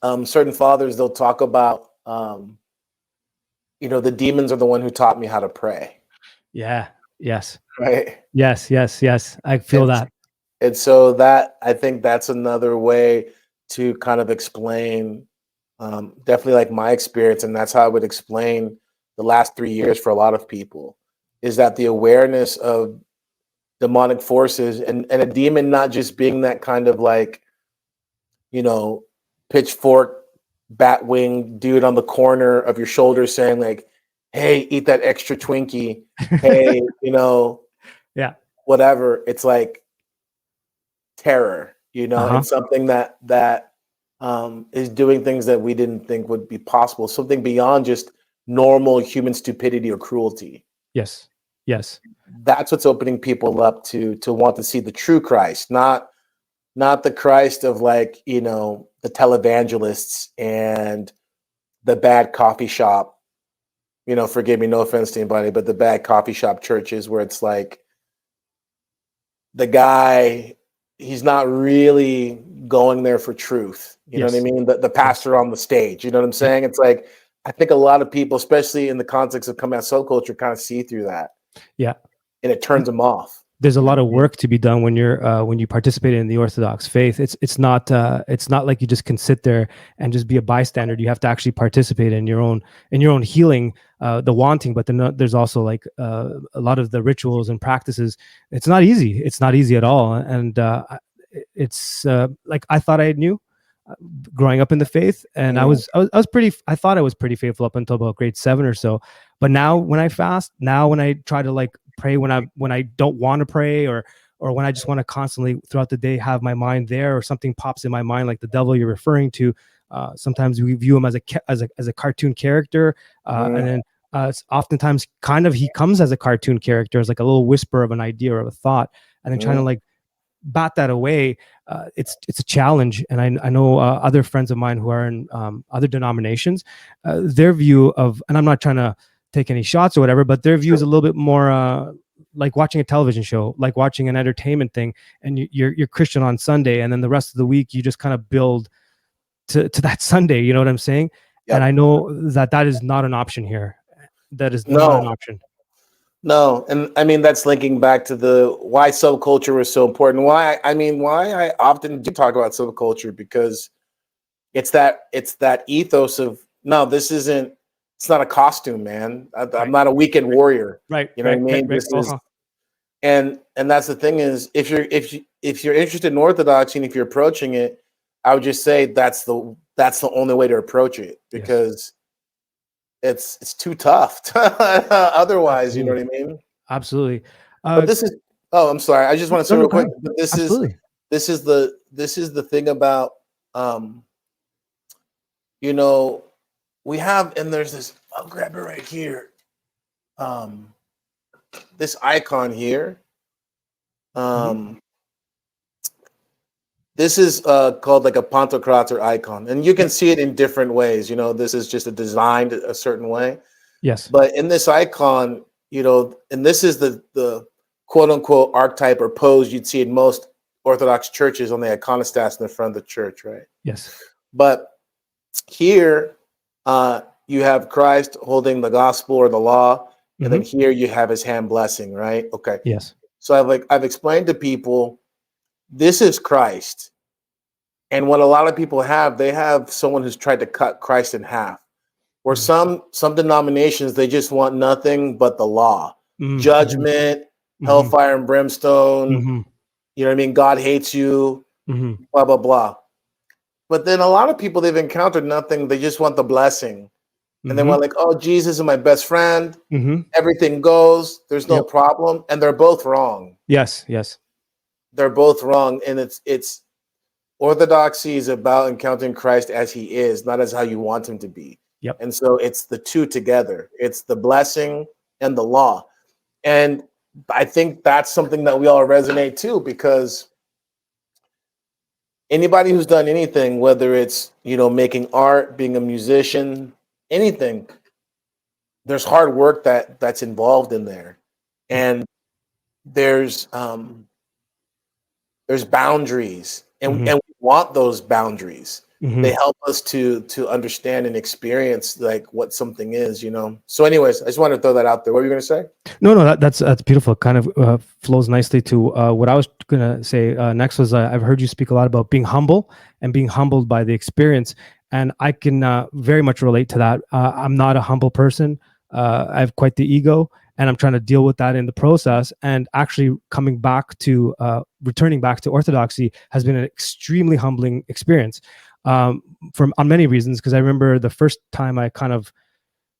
certain fathers, they'll talk about, the demons are the one who taught me how to pray. Yeah. Yes. Right. Yes. I feel that. And so that, I think that's another way to kind of explain, definitely like my experience. And that's how I would explain the last 3 years for a lot of people, is that the awareness of demonic forces and a demon not just being that kind of like, pitchfork, bat wing dude on the corner of your shoulder saying like, hey, eat that extra Twinkie. Hey, yeah, whatever. It's like terror, it's something that is doing things that we didn't think would be possible. Something beyond just normal human stupidity or cruelty. Yes. That's what's opening people up to want to see the true Christ, not the Christ of like, the televangelists and the bad coffee shop, forgive me, no offense to anybody, but the bad coffee shop churches where it's like the guy, he's not really going there for truth. You know what I mean? The pastor on the stage, you know what I'm saying? It's like, I think a lot of people, especially in the context of coming out subculture, kind of see through that. Yeah. And it turns them off. There's a lot of work to be done when you participate in the Orthodox faith. It's not like you just can sit there and just be a bystander. You have to actually participate in your own healing, the wanting. But then there's also like a lot of the rituals and practices. It's not easy. It's not easy at all. And it's like I thought I knew growing up in the faith, and I thought I was pretty faithful up until about grade 7 or so. But now when I fast, when I try to like pray when I don't want to pray, or when I just want to constantly throughout the day have my mind there, or something pops in my mind, like the devil you're referring to. Sometimes we view him as a cartoon character, and then oftentimes kind of he comes as a cartoon character, as like a little whisper of an idea or of a thought, and then trying to like bat that away. It's a challenge. And I know other friends of mine who are in other denominations, their view of, and I'm not trying to take any shots or whatever, but their view is a little bit more like watching a television show, like watching an entertainment thing, and you're Christian on Sunday, and then the rest of the week you just kind of build to that Sunday. You know what I'm saying? Yep. And I know that is not an option here. That is not an option. No, and I mean that's linking back to the why subculture is so important. Why I often do talk about subculture, because it's that ethos of it's not a costume, man. I'm not a weekend warrior. Right. You know what I mean? And that's the thing is, if you're interested in Orthodoxy and if you're approaching it, I would just say that's the only way to approach it, because it's too tough. Otherwise, you know what I mean? Absolutely. But this is. Oh, I'm sorry. I just want to say real quick. But this is the thing about we have, and there's this. I'll grab it right here. This icon here. This is called like a Pantocrator icon, and you can see it in different ways. This is just designed a certain way. Yes. But in this icon, and this is the quote unquote archetype or pose you'd see in most Orthodox churches on the iconostas in the front of the church, right? Yes. But here, you have Christ holding the gospel or the law, and then here you have his hand blessing, right? Okay. Yes. So I've explained to people, this is Christ. And what a lot of people have, they have someone who's tried to cut Christ in half. Or some denominations, they just want nothing but the law. Judgment, hellfire and brimstone. You know what I mean? God hates you, blah, blah, blah. But then a lot of people, they've encountered nothing. They just want the blessing. And they want like, oh, Jesus is my best friend. Everything goes. There's no problem. And they're both wrong. Yes. They're both wrong. And it's Orthodoxy is about encountering Christ as he is, not as how you want him to be. Yep. And so it's the two together. It's the blessing and the law. And I think that's something that we all resonate to, because anybody who's done anything, whether it's, making art, being a musician, anything, there's hard work that's involved in there. And there's boundaries, and we want those boundaries. They help us to understand and experience like what something is, So anyways, I just wanted to throw that out there. What were you going to say? No, that's beautiful. It kind of flows nicely to what I was going to say next. Was I've heard you speak a lot about being humble and being humbled by the experience, and I can very much relate to that. I'm not a humble person. I have quite the ego, and I'm trying to deal with that in the process. And actually returning back to Orthodoxy has been an extremely humbling experience, on many reasons. Because I remember the first time I kind of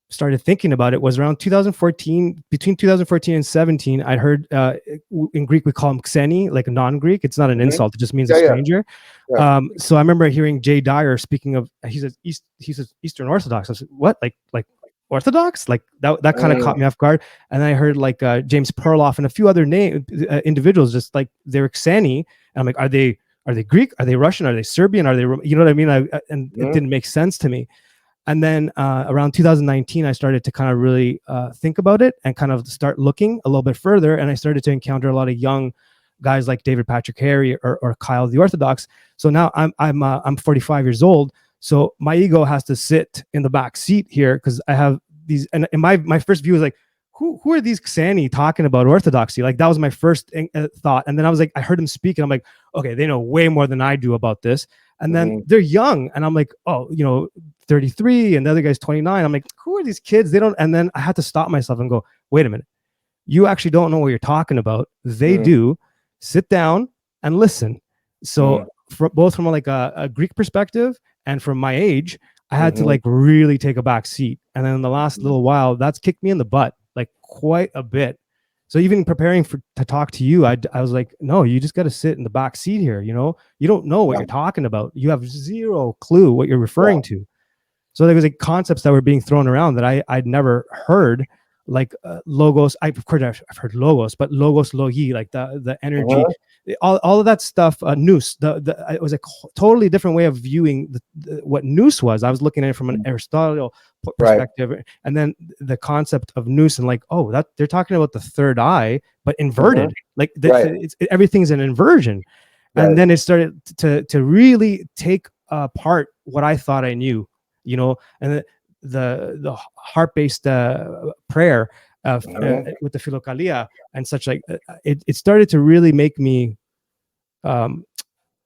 started thinking about it was around 2014. Between 2014 and 17, I heard in Greek we call him xeni, like a non-Greek. It's not an insult; it just means a stranger. Yeah. So I remember hearing Jay Dyer speaking of. He says Eastern Orthodox. I said, what? Like Orthodox? Like that kind of caught me off guard. And then I heard like James Perloff and a few other individuals just like they're xeni, and I'm like, are they Greek? Are they Russian? Are they Serbian? Are they, you know what I mean? It didn't make sense to me. And then around 2019, I started to kind of really think about it and kind of start looking a little bit further. And I started to encounter a lot of young guys like David Patrick Harry or Kyle the Orthodox. So now I'm 45 years old. So my ego has to sit in the back seat here, because I have these. And my first view was like, who are these xeni talking about Orthodoxy? Like that was my first thought. And then I was like, I heard him speak, and I'm like, okay, they know way more than I do about this. And then they're young, and I'm like, oh, 33, and the other guy's 29. I'm like, who are these kids? They don't. And then I had to stop myself and go, wait a minute, you actually don't know what you're talking about. They do. Sit down and listen. So both from like a Greek perspective and from my age, I had to like really take a back seat. And then in the last little while, that's kicked me in the butt like quite a bit. So even preparing to talk to you, I was like, no, you just got to sit in the back seat here. You don't know what you're talking about. You have zero clue what you're referring to. So there was like concepts that were being thrown around that I'd never heard, like logos. Of course I've heard logos, but logos logi, like the energy, all of that stuff. Nous, it was a totally different way of viewing what nous was. I was looking at it from an Aristotle perspective, and then the concept of nous, and like, oh, that they're talking about the third eye, but inverted. Like everything's an inversion, and then it started to really take apart what I thought I knew. And the heart-based prayer with the philokalia and such, like it started to really make me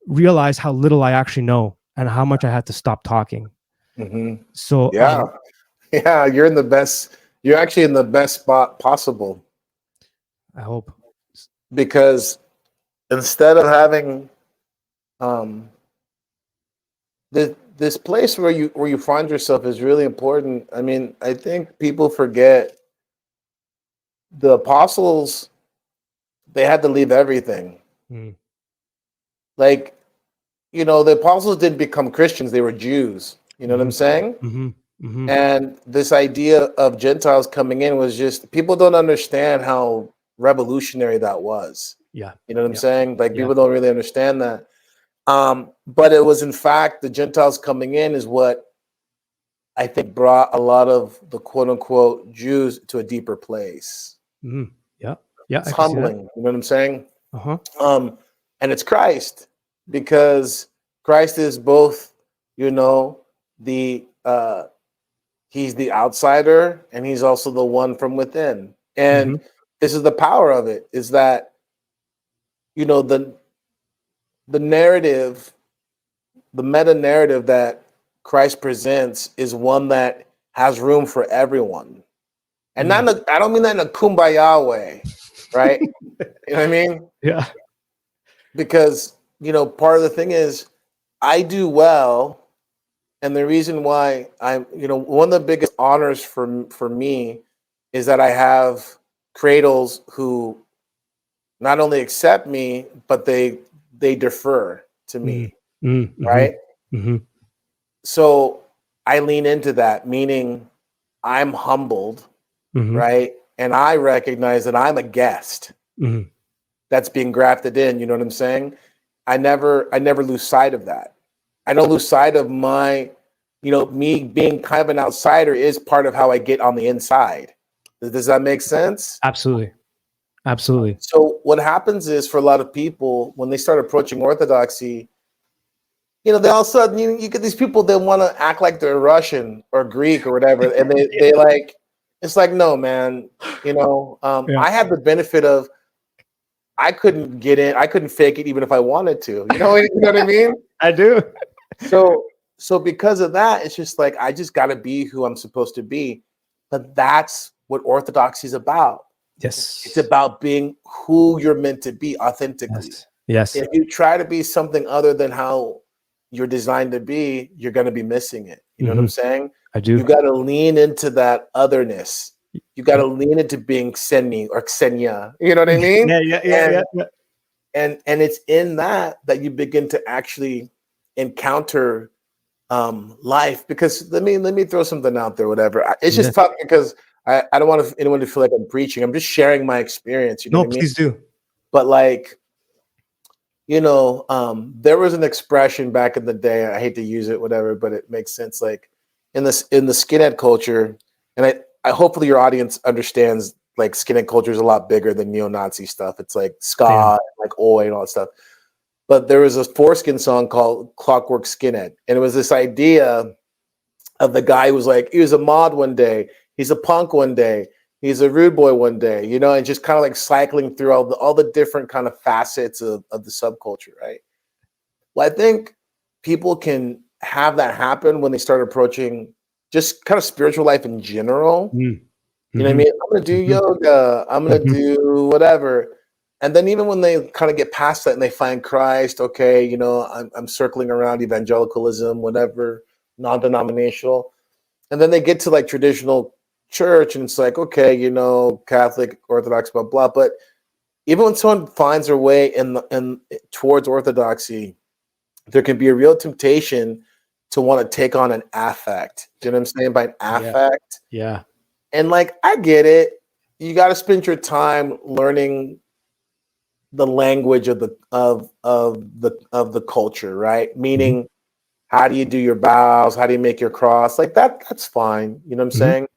realize how little I actually know and how much I had to stop talking. So you're actually in the best spot possible. I hope, because instead of having this place where you find yourself is really important. I mean, I think people forget the apostles, they had to leave everything. Like, the apostles didn't become Christians, they were Jews. You know what I'm saying? And this idea of Gentiles coming in was just, people don't understand how revolutionary that was. Yeah. You know what I'm saying? Like, people don't really understand that. But it was, in fact, the Gentiles coming in is what I think brought a lot of the quote unquote Jews to a deeper place. Yeah. It's humbling. You know what I'm saying? And it's Christ, because Christ is both, he's the outsider and he's also the one from within. And this is the power of it, is that, the narrative, the meta narrative that Christ presents is one that has room for everyone. And I don't mean that in a kumbaya way, right? You know what I mean? Yeah. Because, part of the thing is I do well. And the reason why one of the biggest honors for me is that I have Cradles who not only accept me, but they defer to me. right? Mm-hmm. So I lean into that, meaning I'm humbled, right? And I recognize that I'm a guest that's being grafted in. You know what I'm saying? I never lose sight of that. I don't lose sight of my, me being kind of an outsider is part of how I get on the inside. Does that make sense? Absolutely. So what happens is for a lot of people, when they start approaching Orthodoxy, they all of a sudden, you get these people that want to act like they're Russian or Greek or whatever. And they like, it's like, no, man, I had the benefit of, I couldn't get in. I couldn't fake it even if I wanted to. You know what I mean? I do. So because of that, it's just like, I just got to be who I'm supposed to be. But that's what Orthodoxy is about. Yes. It's about being who you're meant to be authentically. Yes. If you try to be something other than how you're designed to be, you're going to be missing it. You know what I'm saying? I do. You got to lean into that otherness. You got to lean into being Kseni or Ksenia. You know what I mean? Yeah. And it's in that you begin to actually encounter life. Because let me throw something out there, whatever. It's just tough because I don't want anyone to feel like I'm preaching. I'm just sharing my experience. You know what I mean? Please do. But like, there was an expression back in the day. I hate to use it, whatever, but it makes sense. Like in the skinhead culture, and I hopefully your audience understands. Like skinhead culture is a lot bigger than neo-Nazi stuff. It's like ska, like oi, and all that stuff. But there was a Foreskin song called "Clockwork Skinhead," and it was this idea of the guy who was like, he was a mod one day, he's a punk one day, he's a rude boy one day, and just kind of like cycling through all the different kind of facets of the subculture, right? Well, I think people can have that happen when they start approaching just kind of spiritual life in general. You know what I mean? I'm going to do yoga. I'm going to do whatever. And then even when they kind of get past that and they find Christ, okay, I'm circling around evangelicalism, whatever, non-denominational. And then they get to like traditional church and it's like, okay, Catholic, Orthodox, blah, blah. But even when someone finds their way in towards Orthodoxy, there can be a real temptation to want to take on an affect. Do you know what I'm saying by an affect? Yeah. And like, I get it. You got to spend your time learning the language of the culture, right? Meaning, how do you do your bows? How do you make your cross? Like that's fine. You know what I'm saying?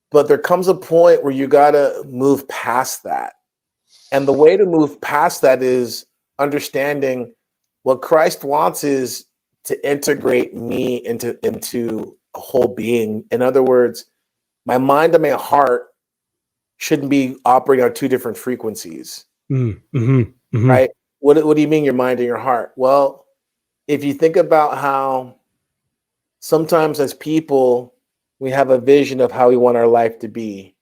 But there comes a point where you got to move past that. And the way to move past that is understanding what Christ wants is to integrate me into a whole being. In other words, my mind and my heart shouldn't be operating on two different frequencies, right? What do you mean your mind and your heart? Well, if you think about how sometimes as people, we have a vision of how we want our life to be,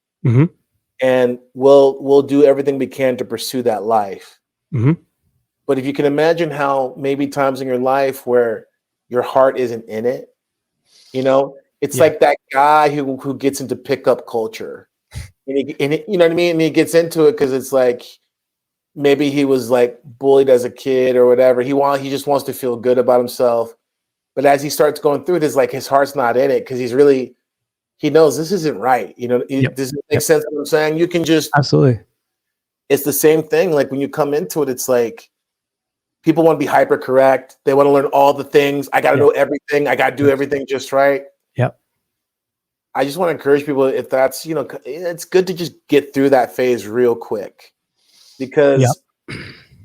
and we'll do everything we can to pursue that life. But if you can imagine how maybe times in your life where your heart isn't in it, it's like that guy who gets into pickup culture, and he, you know what I mean? And he gets into it because it's like maybe he was like bullied as a kid or whatever. He just wants to feel good about himself. But as he starts going through it, it's like his heart's not in it because he knows this isn't right. Does it make sense what I'm saying? You can just absolutely. It's the same thing. Like when you come into it, it's like people want to be hyper correct. They want to learn all the things. I got to know everything. I got to do everything just right. Yep. I just want to encourage people, if that's, it's good to just get through that phase real quick, because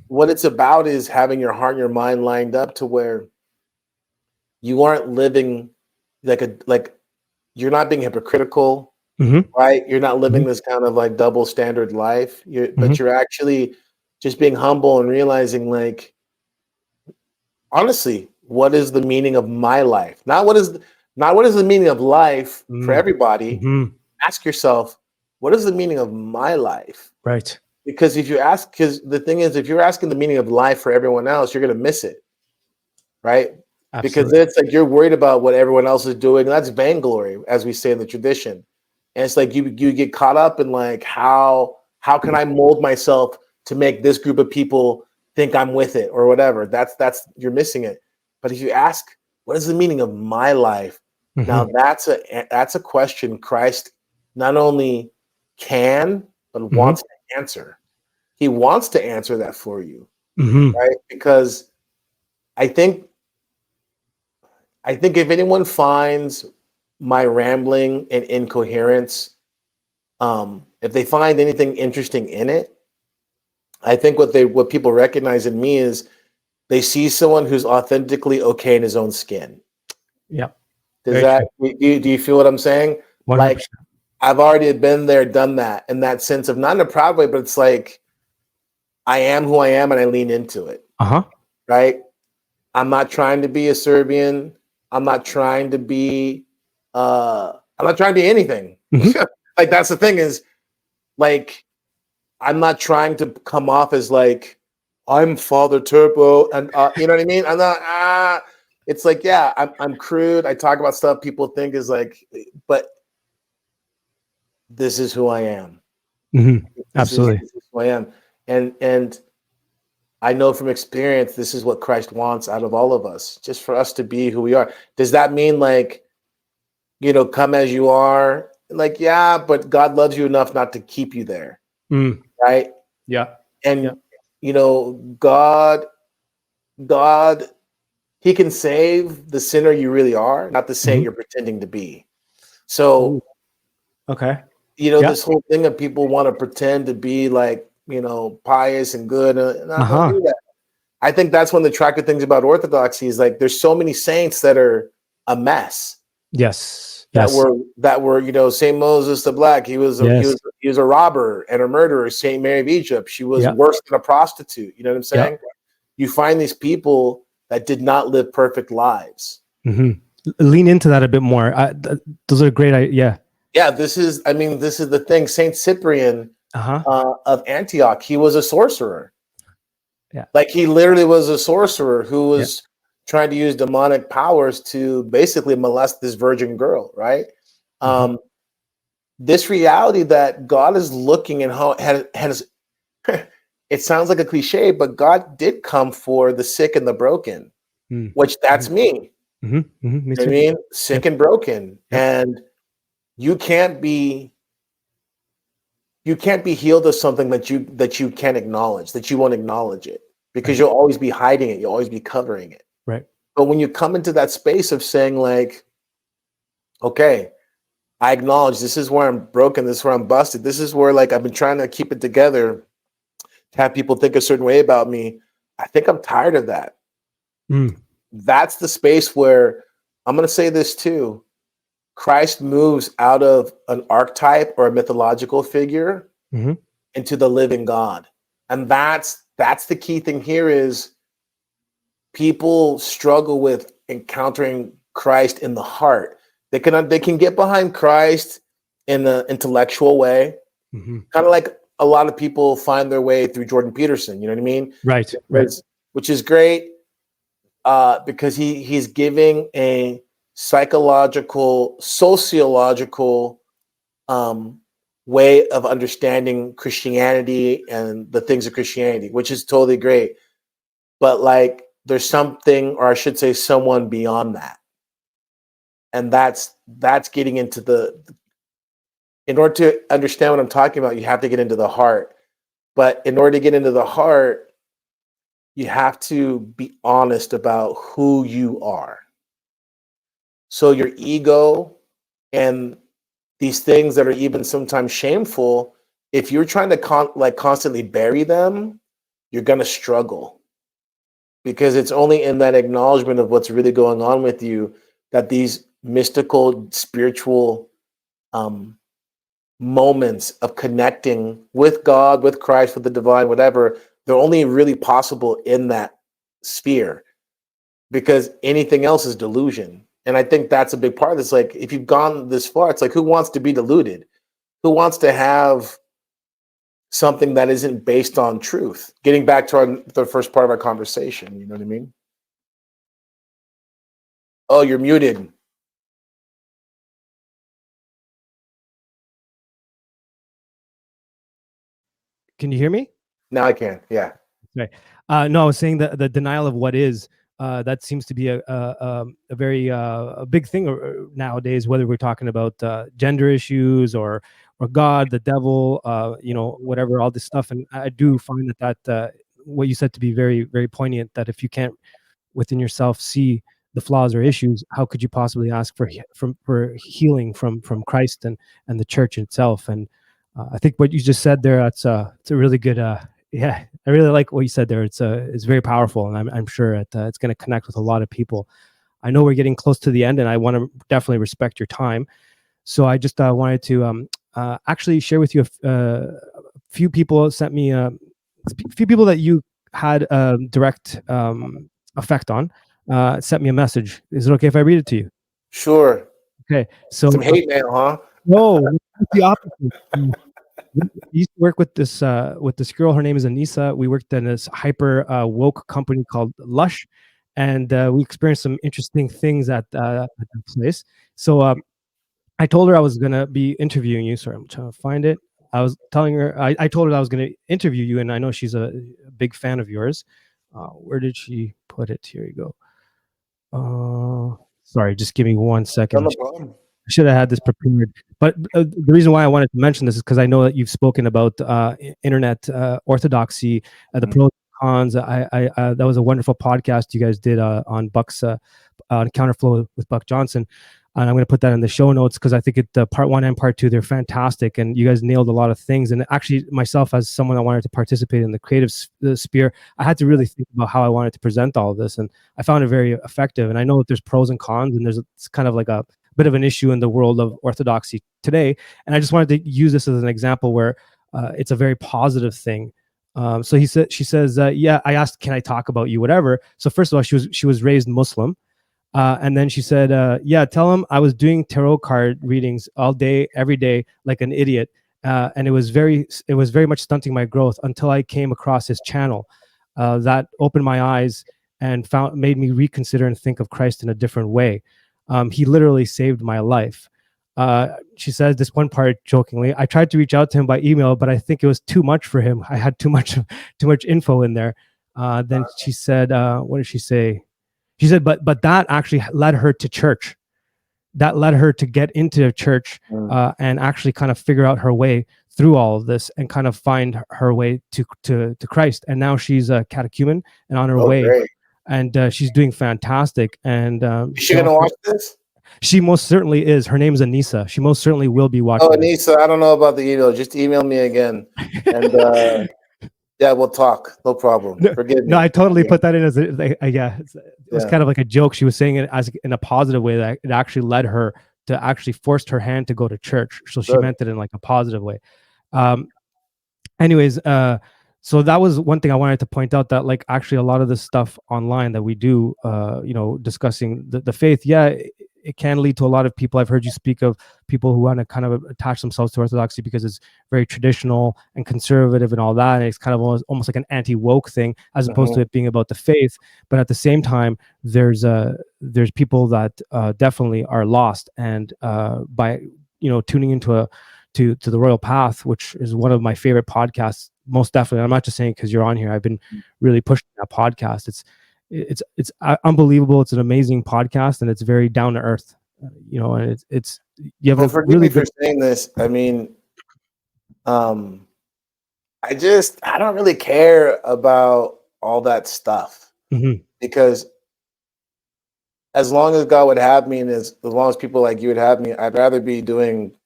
what it's about is having your heart and your mind lined up to where you aren't living like you're not being hypocritical, right? You're not living this kind of like double standard life, but you're actually just being humble and realizing, like, honestly, what is the meaning of my life? Not what is the meaning of life for everybody. Ask yourself, what is the meaning of my life? Right. Because the thing is, if you're asking the meaning of life for everyone else, you're going to miss it. Right. Absolutely. Because it's like you're worried about what everyone else is doing. That's vainglory, as we say in the tradition. And it's like you get caught up in like, how can I mold myself to make this group of people think I'm with it or whatever. That's you're missing it. But if you ask, what is the meaning of my life? Mhm. Now that's a question Christ not only can but wants to answer. He wants to answer that for you, Mhm. right? Because I think if anyone finds my rambling and incoherence, if they find anything interesting in it, I think what people recognize in me is they see someone who's authentically okay in his own skin. Yeah. Does Very that true. do you feel what I'm saying? 100%. Like I've already been there, done that, in that sense of not in a proud way, but it's like I am who I am and I lean into it. Uh-huh. Right? I'm not trying to be a Serbian. I'm not trying to be anything. Mhm. Like that's the thing is like I'm not trying to come off as like I'm Father Turbo and you know what I mean? I'm not it's like yeah, I'm crude. I talk about stuff people think is like but this is who I am. Mhm. This Absolutely. this is who I am. And I know from experience, this is what Christ wants out of all of us, just for us to be who we are. Does that mean like, come as you are? Like, yeah, but God loves you enough not to keep you there, Mm. right? Yeah. And, God, He can save the sinner you really are, not the saint Mhm. you're pretending to be. So, Ooh. Okay. this whole thing of people want to pretend to be like, pious and good, and I don't Uh-huh. do that. I think that's one of the attractive things about Orthodoxy is like there's so many saints that are a mess. Yes. That Yes. were Saint Moses the Black. He was Yes. a robber and a murderer. Saint Mary of Egypt. She was Yeah. worse than a prostitute. You know what I'm Yeah. saying? You find these people that did not live perfect lives. Mhm. Lean into that a bit more. Those are great. Yeah. Yeah, this is the thing. Saint Cyprian Uh-huh. of Antioch. He was a sorcerer. Yeah. Like he literally was a sorcerer who Yeah. was trying to use demonic powers to basically molest this virgin girl, right? Mhm. This reality that God is looking and how has it sounds like a cliche, but God did come for the sick and the broken, Mm. which that's Mhm. me. Mhm. Mhm. Me You know what I too. mean? Sick Yep. and broken. Yep. And you can't be healed of something that you can't acknowledge, that you won't acknowledge it, because Right. you'll always be hiding it, you'll always be covering it. Right. But when you come into that space of saying like, okay, I acknowledge this is where I'm broken, this is where I'm busted, this is where like I've been trying to keep it together to have people think a certain way about me. I think I'm tired of that. Mm. That's the space where I'm going to say this too. Christ moves out of an archetype or a mythological figure Mhm. into the living God. And that's the key thing here is people struggle with encountering Christ in the heart. They can get behind Christ in the intellectual way, Mhm. kind of like a lot of people find their way through Jordan Peterson. You know what I mean? Right. Right. Which is great because he's giving a psychological, sociological way of understanding Christianity and the things of Christianity, which is totally great. But like, there's something, or I should say, someone beyond that, and that's getting into the. In order to understand what I'm talking about, you have to get into the heart. But in order to get into the heart, you have to be honest about who you are. So your ego and these things that are even sometimes shameful, if you're trying to constantly bury them, you're going to struggle, because it's only in that acknowledgement of what's really going on with you that these mystical spiritual um, moments of connecting with God, with Christ, with the divine, whatever, they're only really possible in that sphere, because anything else is delusion. And I think that's a big part of this. Like, if you've gone this far, it's like, who wants to be deluded? Who wants to have something that isn't based on truth? Getting back to the first part of our conversation, you know what I mean? Oh, you're muted. Can you hear me? Now I can. Yeah. Right. No, I was saying that the denial of what is, that seems to be a very a big thing nowadays, whether we're talking about gender issues or God, the devil, whatever, all this stuff. And I do find that what you said to be very, very poignant, that if you can't within yourself see the flaws or issues, how could you possibly ask for healing from Christ and the church itself? And I think what you just said there, it's a really good yeah, I really like what you said there. It's very powerful, and I'm sure it's going to connect with a lot of people. I know we're getting close to the end, and I want to definitely respect your time. So I just wanted to actually share with you a few people sent me a few people that you had a direct effect on, sent me a message. Is it okay if I read it to you? Sure. Okay. So some hate mail, huh? no, it's the opposite. We used to work with this girl. Her name is Anissa. We worked in this hyper woke company called Lush, and we experienced some interesting things at that place. So I told her I was gonna be interviewing you. Sorry, I'm trying to find it. I was telling her I told her I was gonna interview you, and I know she's a big fan of yours. Where did she put it? Here you go. Sorry, just give me 1 second. No problem. I should have had this prepared. But the reason why I wanted to mention this is because I know that you've spoken about internet orthodoxy, the pros and cons. I that was a wonderful podcast you guys did on Buck's on Counterflow with Buck Johnson. And I'm going to put that in the show notes because I think part 1 and part 2, they're fantastic. And you guys nailed a lot of things. And actually, myself, as someone that wanted to participate in the creative sphere, I had to really think about how I wanted to present all of this. And I found it very effective. And I know that there's pros and cons, and it's kind of like a bit of an issue in the world of orthodoxy today. And I just wanted to use this as an example where it's a very positive thing. So she says, yeah, I asked, can I talk about you, whatever. So first of all, she was raised Muslim. And then she said, yeah, tell him I was doing tarot card readings all day, every day, like an idiot. And it was very much stunting my growth until I came across his channel. That opened my eyes and made me reconsider and think of Christ in a different way. He literally saved my life. She says this one part jokingly, I tried to reach out to him by email, but I think it was too much for him. I had too much info in there. Then she said, what did she say? She said, but that actually led her to church. That led her to get into church and actually kind of figure out her way through all of this and kind of find her way to Christ. And now she's a catechumen and on her way. Great. And she's doing fantastic. And is she gonna watch this? She most certainly is. Her name is Anissa. She most certainly will be watching. Oh, Anissa, I don't know about the email. Just email me again. And yeah, we'll talk. No problem. Forgive me. No, I totally put that in as it was kind of like a joke. She was saying it as in a positive way, that it actually led her to actually forced her hand to go to church. So she meant it in like a positive way. Anyways, so that was one thing I wanted to point out, that like actually a lot of this stuff online that we do, discussing the faith, it can lead to a lot of people. I've heard you speak of people who want to kind of attach themselves to Orthodoxy because it's very traditional and conservative and all that. And it's kind of almost like an anti-woke thing, as opposed to it being about the faith. But at the same time, there's people that definitely are lost. And by tuning into to the Royal Path, which is one of my favorite podcasts, most definitely. I'm not just saying because you're on here. I've been really pushing that podcast. It's unbelievable. It's an amazing podcast, and it's very down to earth. And it's you have forgive really me for saying this. I mean, I don't really care about all that stuff because as long as God would have me, and as long as people like you would have me, I'd rather be doing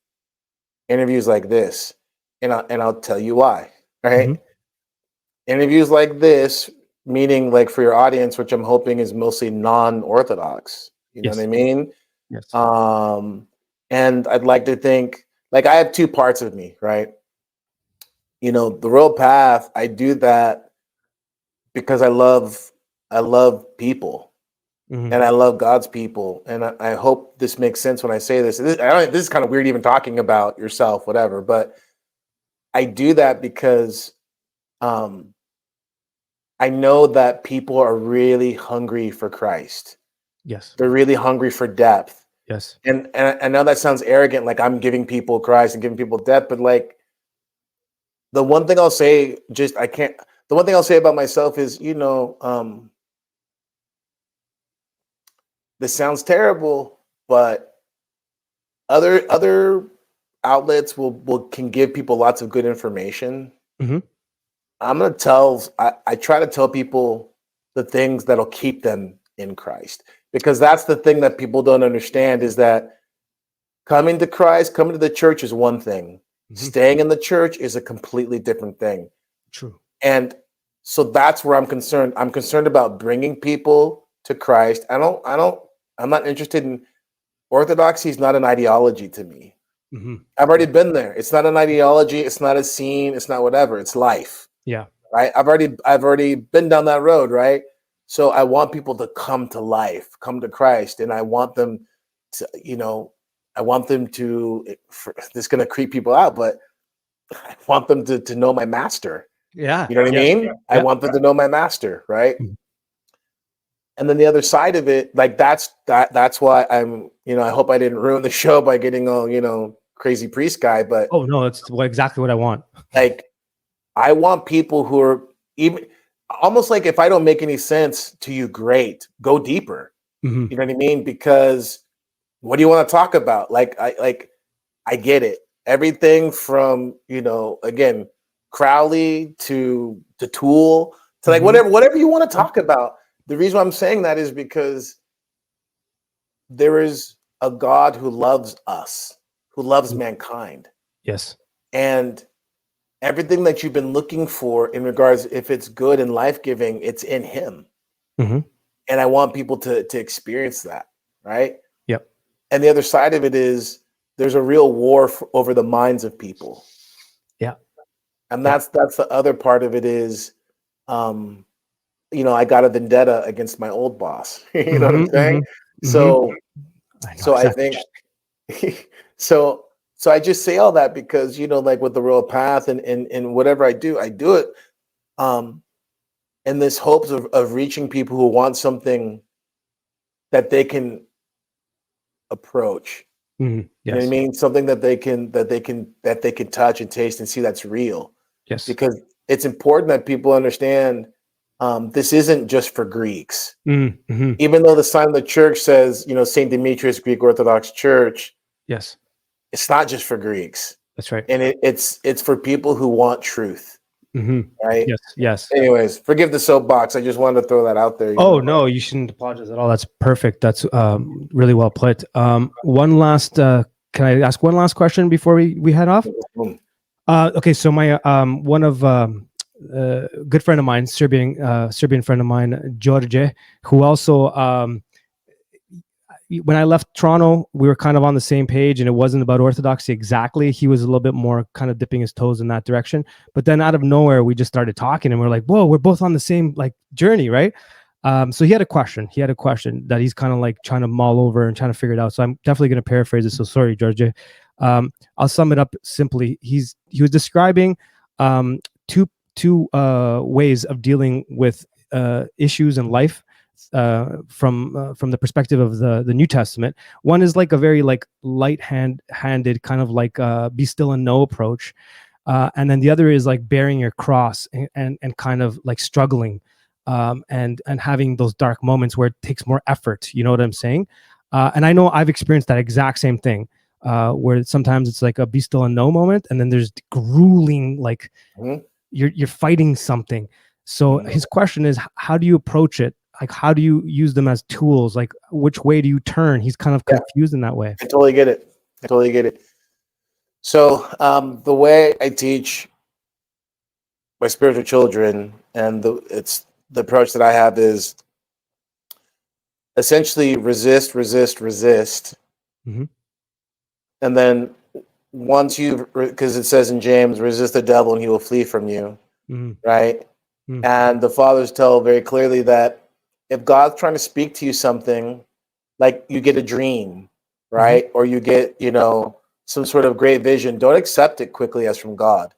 interviews like this, and I'll tell you why. Right? Interviews like this, meaning like for your audience, which I'm hoping is mostly non-Orthodox. You know what I mean? Yes. And I'd like to think, like, I have 2 parts of me, right? The Royal Path, I do that because I love people. And I love God's people. And I hope this makes sense when I say this. This is kind of weird even talking about yourself, whatever, but I do that because I know that people are really hungry for Christ. Yes. They're really hungry for depth. Yes. And I know that sounds arrogant, like I'm giving people Christ and giving people depth, but like the one thing I'll say, the one thing I'll say about myself is, this sounds terrible, but other outlets can give people lots of good information. Mhm. I try to tell people the things that'll keep them in Christ, because that's the thing that people don't understand, is that coming to Christ, coming to the church is one thing. Mhm. Staying in the church is a completely different thing. True. And so that's where I'm concerned. I'm concerned about bringing people to Christ. I'm not interested in Orthodoxy. Is not an ideology to me. Mhm. I've already been there. It's not an ideology. It's not a scene. It's not whatever. It's life. Yeah. Right. I've already been down that road. Right. So I want people to come to life, come to Christ, and I want them to, this is going to creep people out, but I want them to know my master. Yeah. You know what I mean? Yeah. I want them to know my master. Right. Mhm. And then the other side of it, like that's why I'm, I hope I didn't ruin the show by getting all, crazy priest guy, but Oh no, that's exactly what I want. like, I want people who are even almost like, if I don't make any sense to you, great, go deeper. Mhm. You know what I mean? Because what do you want to talk about? I get it. Everything from, again, Crowley to Tool to like Mhm. whatever you want to talk about. The reason why I'm saying that is because there is a God who loves us, who loves mankind. Yes. And everything that you've been looking for in regards, if it's good and life-giving, it's in him. Mhm. And I want people to experience that, right? Yep. And the other side of it is there's a real war over the minds of people. Yeah. And that's the other part of it is, I got a vendetta against my old boss. You know what I'm Mhm. saying? Mhm. So, I know so I exactly. think, so I just say all that because, like with the Royal Path and whatever I do it, in this hopes of reaching people who want something that they can approach. Mhm. You know what I Yes. mean? Something that they can touch and taste and see that's real. Yes. Because it's important that people understand, this isn't just for Greeks. Mhm. Even though the sign of the church says, St. Demetrius Greek Orthodox Church, Yes. it's not just for Greeks. That's right. And it's for people who want truth, Mhm. right? Yes. Yes. Anyways, forgive the soapbox. I just wanted to throw that out there. Oh no, you shouldn't apologize at all. That's perfect. That's really well put. One last. Can I ask one last question before we head off? Boom. Okay, so my one of good friend of mine, Serbian friend of mine, George, who also when I left Toronto, we were kind of on the same page, and it wasn't about Orthodoxy exactly. He was a little bit more kind of dipping his toes in that direction, but then out of nowhere, we just started talking, and we're like, "Whoa, we're both on the same like journey, right?" So he had a question. He had a question that he's kind of like trying to mull over and trying to figure it out. So I'm definitely going to paraphrase it. So sorry, George. I'll sum it up simply. He was describing two ways of dealing with issues in life from the perspective of the New Testament. One is like a very like handed kind of like be still and know approach, and then the other is like bearing your cross and kind of like struggling, and having those dark moments where it takes more effort. You know what I'm saying? And I know I've experienced that exact same thing. Where sometimes it's like a be still and know moment, and then there's grueling like Mhm. you're fighting something. So his question is, how do you approach it? Like, how do you use them as tools? Like, which way do you turn? He's kind of Yeah. confused in that way. I totally get it. So the way I teach my spiritual children, and the approach that I have is essentially resist, Mhm. and then once because it says in James, resist the devil and he will flee from you, Mhm. right? Mhm. And the fathers tell very clearly that if God's trying to speak to you something, like you get a dream, right? Or you get, some sort of great vision, don't accept it quickly as from God.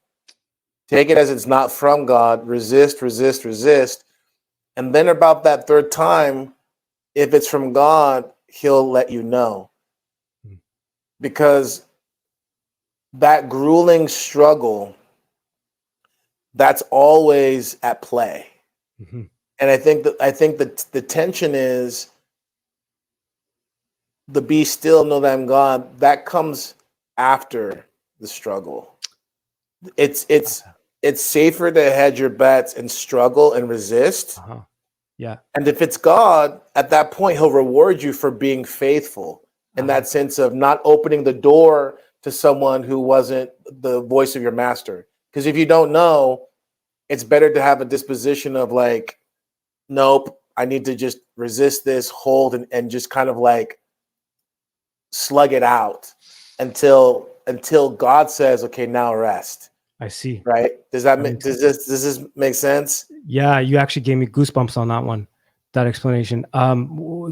Take it as it's not from God. Resist. And then about that third time, if it's from God, he'll let you know. Mhm. Because that grueling struggle that's always at play. Mm-hmm. And I think that the tension is the be still, know that I'm God. That comes after the struggle. It's safer to hedge your bets and struggle and resist. Uh-huh. Yeah. And if it's God, at that point, he'll reward you for being faithful in that sense of not opening the door to someone who wasn't the voice of your master. Because if you don't know, it's better to have a disposition of like, nope, I need to just resist this, hold, and just kind of like slug it out until God says, okay, now rest. I see. Right? Does this make sense? Yeah, you actually gave me goosebumps on that one. That explanation.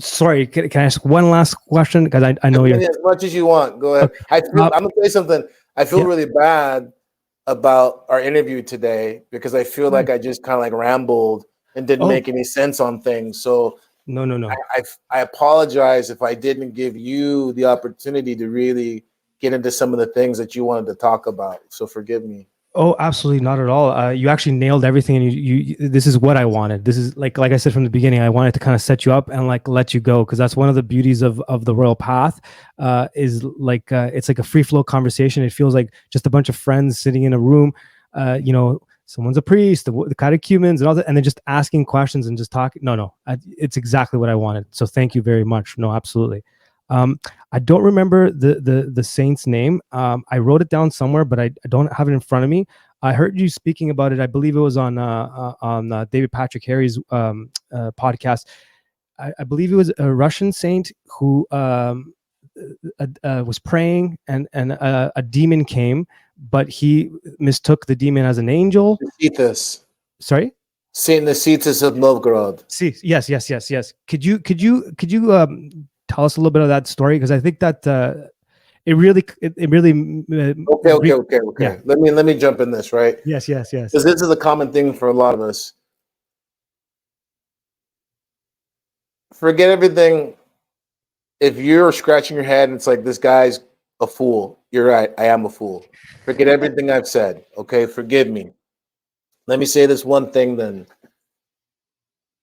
Sorry, can I ask one last question? Because I know you're as much as you want. Go ahead. Okay. I'm gonna say something. I feel really bad about our interview today because I feel like I just kind of like rambled and didn't make any sense on things. So no. I apologize if I didn't give you the opportunity to really get into some of the things that you wanted to talk about. So forgive me. Oh, absolutely not at all. You actually nailed everything, and you this is what I wanted. This is like I said from the beginning, I wanted to kind of set you up and like let you go, because that's one of the beauties of the royal path. Is like it's like a free flow conversation. It feels like just a bunch of friends sitting in a room. Someone's a priest, the catechumens, and all that, and they're just asking questions and just talking. No, it's exactly what I wanted. So thank you very much. No, absolutely. I don't remember the saint's name. I wrote it down somewhere, but I don't have it in front of me. I heard you speaking about it. I believe it was on David Patrick Harry's podcast. I believe it was a Russian saint who was praying, and a demon came, but he mistook the demon as an angel. Nicetas. Sorry? Saint Nicetas of Novgorod. See, yes. Could you tell us a little bit of that story? Because I think that it really. Okay. Yeah. Let me jump in this, right? Yes. Because this is a common thing for a lot of us. Forget everything. If you're scratching your head and it's like, this guy's a fool, you're right. I am a fool. Forget everything I've said. Okay, forgive me. Let me say this one thing then.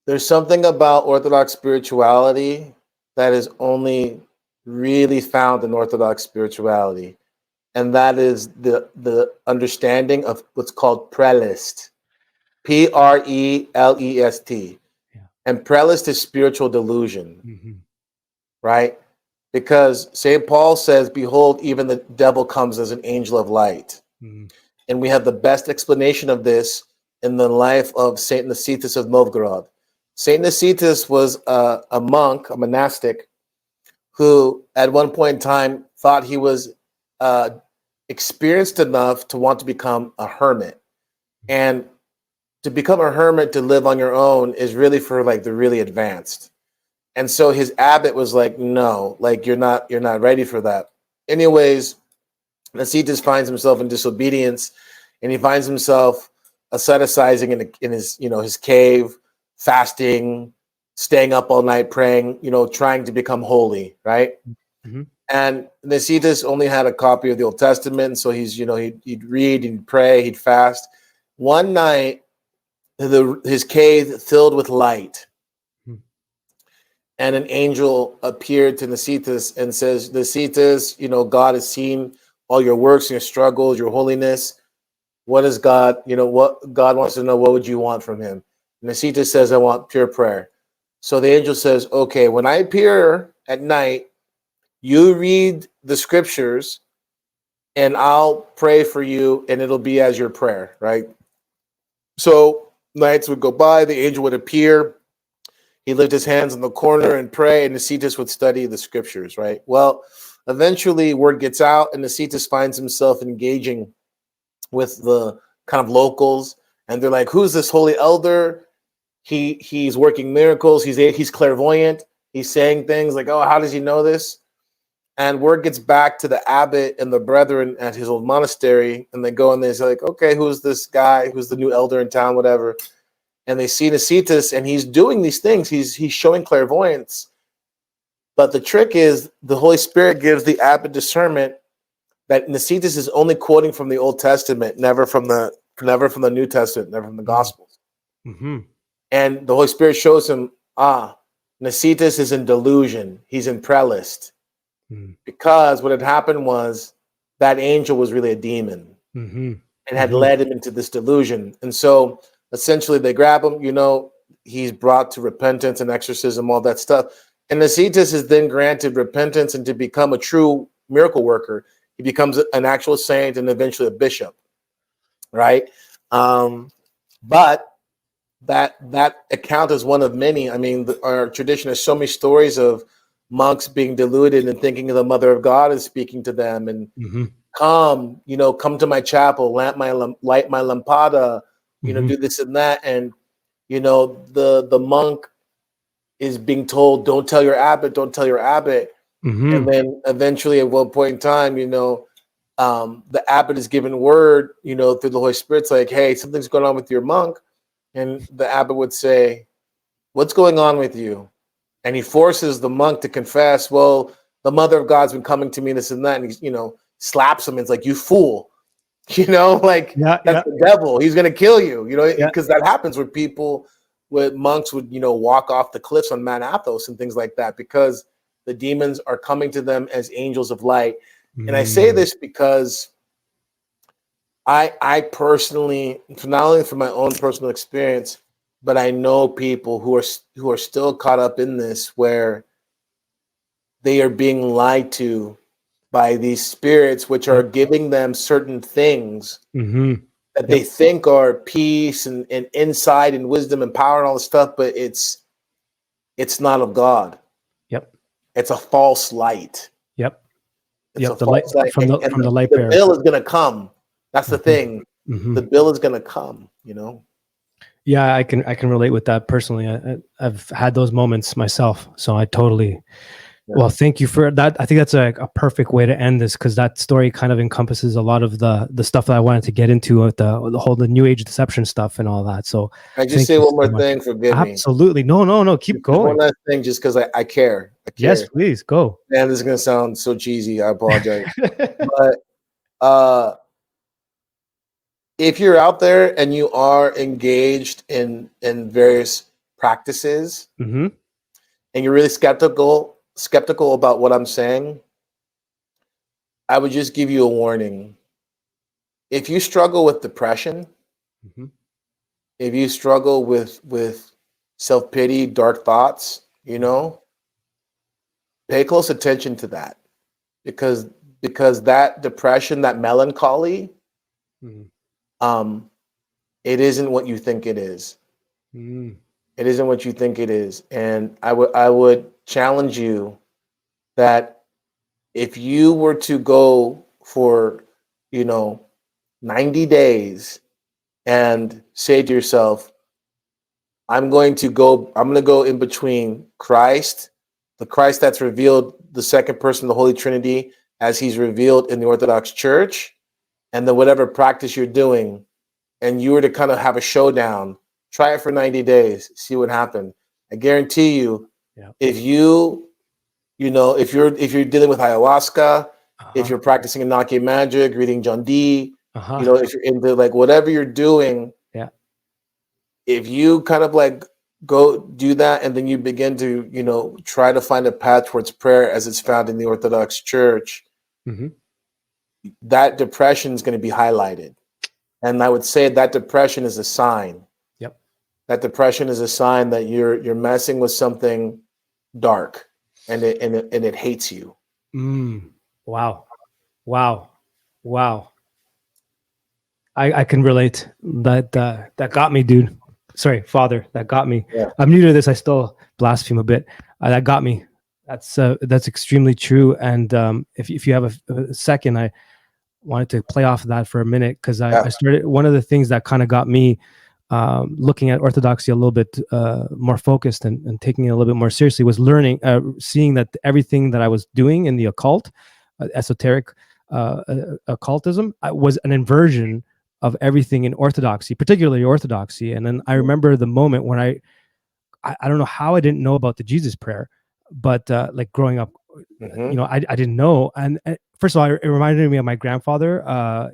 There's something about Orthodox spirituality that is only really found in Orthodox spirituality, and that is the understanding of what's called prelest, Prelest. Yeah. And prelest is spiritual delusion, Mm-hmm. right? Because St. Paul says, behold, even the devil comes as an angel of light. Mm-hmm. And we have the best explanation of this in the life of Saint Nicetas of Novgorod. Saint Nicetas was a monk, a monastic, who at one point in time thought he was experienced enough to want to become a hermit. And to become a hermit, to live on your own, is really for like the really advanced. And so his abbot was like, no, like you're not ready for that. Anyways, Nicetas finds himself in disobedience, and he finds himself asceticizing in his his cave, fasting, staying up all night praying, trying to become holy, right? Mm-hmm. And Nicetas only had a copy of the Old Testament, so he'd read, he'd pray, he'd fast. One night, his cave filled with light, and an angel appeared to Nicetas and says, Nicetas, God has seen all your works and your struggles, your holiness. What is God? What God wants to know, what would you want from him? Nicetas says, I want pure prayer. So the angel says, okay, when I appear at night, you read the scriptures and I'll pray for you, and it'll be as your prayer, right? So nights would go by, the angel would appear. He lift his hands in the corner and pray, and Nicetas would study the scriptures, right? Well, eventually word gets out, and Nicetas finds himself engaging with the kind of locals, and they're like, who's this holy elder? He's working miracles. He's clairvoyant. He's saying things like, oh, how does he know this? And word gets back to the abbot and the brethren at his old monastery, and they go and they say, like, okay, who's this guy? Who's the new elder in town, whatever? And they see Nicetas, and he's doing these things. He's showing clairvoyance. But the trick is the Holy Spirit gives the abbot discernment that Nicetas is only quoting from the Old Testament, never from the never from the New Testament, never from the Gospels. Mm-hmm. And the Holy Spirit shows him, Nicetas is in delusion. He's in prelist. Because what had happened was that angel was really a demon and had led him into this delusion. And so essentially they grab him, he's brought to repentance and exorcism, all that stuff. And Nicetas is then granted repentance, and to become a true miracle worker, he becomes an actual saint and eventually a bishop, right? But that account is one of many. I mean, our tradition has so many stories of monks being deluded and thinking the Mother of God is speaking to them, and come to my chapel, light my lampada, do this and that. And, the monk is being told, don't tell your abbot. And then eventually at one point in time, the abbot is given word, through the Holy Spirit, like, hey, something's going on with your monk. And the abbot would say, what's going on with you? And he forces the monk to confess, well, the Mother of God's been coming to me, this and that. And he, slaps him. It's like, you fool, that's the devil. He's going to kill you, because that happens with people, with monks would, walk off the cliffs on Mount Athos and things like that, because the demons are coming to them as angels of light. And I say this because I personally, not only from my own personal experience, but I know people who are still caught up in this, where they are being lied to by these spirits, which are giving them certain things that they think are peace and insight and wisdom and power and all this stuff, but it's not of God. Yep. It's a false light. Yep. It's the light from the light bearer. The bill is going to come. That's the thing. The bill is going to come, Yeah, I can relate with that personally. I've had those moments myself, so I totally. Well, thank you for that. I think that's a perfect way to end this, because that story kind of encompasses a lot of the stuff that I wanted to get into with the New Age deception stuff and all that. So I just say one more thing. Forgive me. Absolutely, no. Keep going. One last thing, just because I care. Yes, please go. Man, this is gonna sound so cheesy. I apologize, but if you're out there and you are engaged in various practices, and you're really skeptical about what I'm saying, I would just give you a warning. If you struggle with depression, if you struggle with self-pity, dark thoughts, pay close attention to that, because that depression, that melancholy, it isn't what you think it is. It isn't what you think it is. And I would challenge you that if you were to go for, 90 days and say to yourself, I'm going to go in between Christ, the Christ that's revealed, the second person of the Holy Trinity, as he's revealed in the Orthodox Church, and then whatever practice you're doing, and you were to kind of have a showdown, try it for 90 days, see what happened. I guarantee you, if you're dealing with ayahuasca, if you're practicing Inaki magic, reading John Dee, if you're into like whatever you're doing, if you kind of like go do that, and then you begin to, try to find a path towards prayer as it's found in the Orthodox Church, that depression is going to be highlighted. And I would say that depression is a sign. That depression is a sign that you're messing with something dark, and it hates you. Wow. I can relate. That got me, dude. Sorry, Father, that got me. I'm new to this. I still blaspheme a bit. That got me. That's extremely true. And if you have a second, I wanted to play off of that for a minute, because I started, one of the things that kind of got me looking at Orthodoxy a little bit more focused and taking it a little bit more seriously was learning, seeing that everything that I was doing in the occult, esoteric occultism, was an inversion of everything in Orthodoxy, particularly Orthodoxy. And then I remember the moment when I don't know how I didn't know about the Jesus prayer, but like growing up, I didn't know. And first of all, it reminded me of my grandfather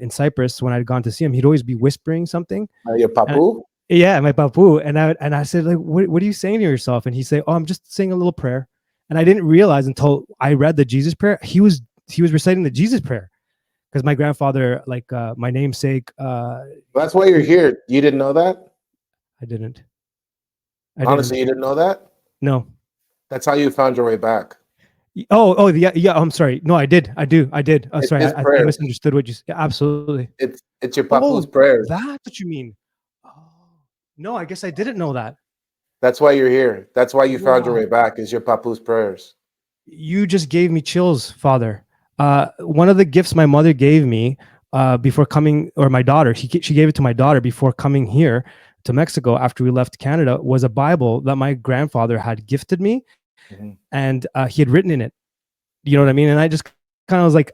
in Cyprus. When I'd gone to see him, he'd always be whispering something. Your papu? Yeah, my papu. And I said, like, what are you saying to yourself? And he'd say, oh, I'm just saying a little prayer. And I didn't realize until I read the Jesus prayer, he was reciting the Jesus prayer. Because my grandfather, like my namesake. That's why you're here. You didn't know that? I didn't. Honestly, you didn't know that? No. That's how you found your way back. Oh, yeah. I'm sorry. No, I did. I did. Oh, sorry, I misunderstood what you said. Absolutely. It's your papu's prayers. That's what you mean. Oh, no, I guess I didn't know that. That's why you're here. That's why you found your way back, is your papu's prayers. You just gave me chills, Father. One of the gifts my mother gave me before coming, or my daughter, she gave it to my daughter before coming here to Mexico after we left Canada, was a Bible that my grandfather had gifted me. Mm-hmm. And he had written in it. You know what I mean? And I just kind of was like,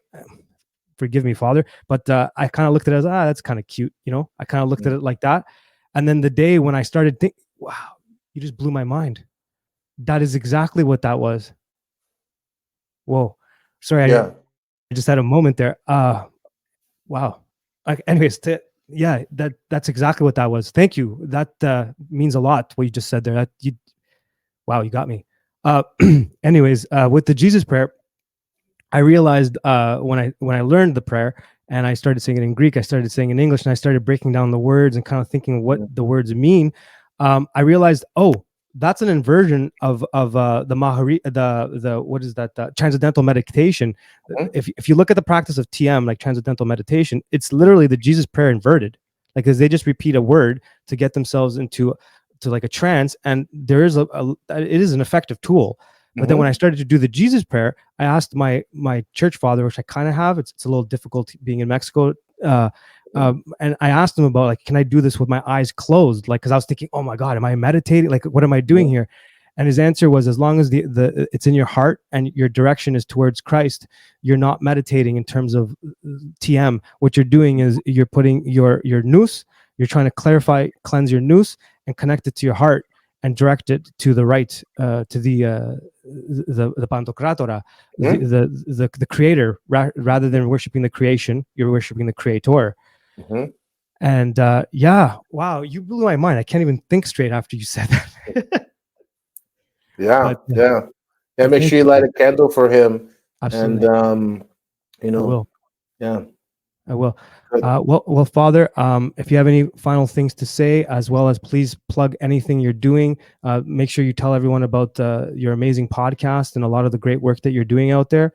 forgive me, Father. But I kind of looked at it as, that's kind of cute. You know, I kind of looked at it like that. And then the day when I started thinking, wow, you just blew my mind. That is exactly what that was. Whoa. Sorry, I just had a moment there. Wow. Anyways, that's exactly what that was. Thank you. That means a lot, what you just said there. Wow, you got me. Anyways, with the Jesus prayer, I realized when I learned the prayer and I started saying it in Greek, I started saying it in English, and I started breaking down the words and kind of thinking what the words mean. I realized, that's an inversion of the Mahari, the what is that? Transcendental meditation. If you look at the practice of TM, like transcendental meditation, it's literally the Jesus prayer inverted. Like, because they just repeat a word to get themselves into like a trance, and there is it is an effective tool. But then when I started to do the Jesus prayer, I asked my church father, which I kind of have. It's a little difficult being in Mexico. And I asked him about, like, can I do this with my eyes closed? Like, because I was thinking, oh my God, am I meditating? Like, what am I doing here? And his answer was, as long as the it's in your heart and your direction is towards Christ, you're not meditating in terms of TM. What you're doing is you're putting your Nous, you're trying to cleanse your Nous and connect it to your heart and direct it to the right, to the Pantokratora, the creator, rather than worshiping the creation, you're worshiping the creator. And wow, you blew my mind. I can't even think straight after you said that. Make sure you light a candle for him. Absolutely. And I will. I will. Well, Father, if you have any final things to say, as well as please plug anything you're doing, make sure you tell everyone about your amazing podcast and a lot of the great work that you're doing out there.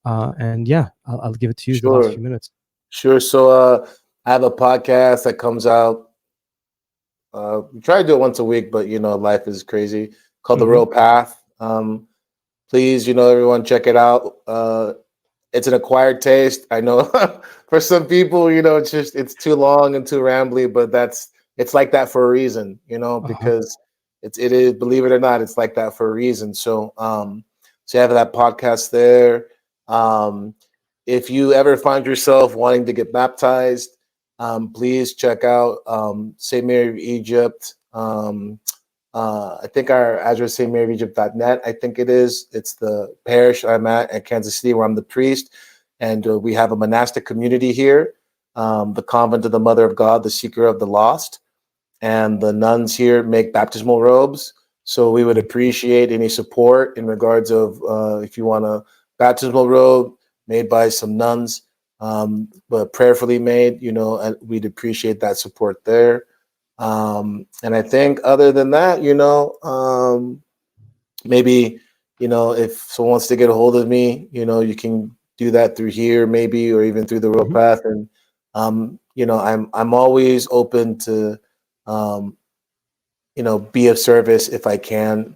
And I'll give it to you the last few minutes. Sure. So I have a podcast that comes out. We try to do it once a week, but life is crazy. Called The Real Path. Please, everyone check it out. It's an acquired taste. I know for some people, it's too long and too rambly, but it's like that for a reason, because it is, believe it or not, it's like that for a reason. So, so you have that podcast there. If you ever find yourself wanting to get baptized, please check out St. Mary of Egypt. I think our address is stmaryofegypt.net. I think it is. It's the parish I'm at Kansas City, where I'm the priest. And we have a monastic community here, the Convent of the Mother of God, the Seeker of the Lost. And the nuns here make baptismal robes. So we would appreciate any support in regards of if you want a baptismal robe made by some nuns, but prayerfully made, and we'd appreciate that support there. And I think other than that, maybe, if someone wants to get a hold of me, you can do that through here, maybe, or even through the Real Path. And, I'm always open to, be of service if I can,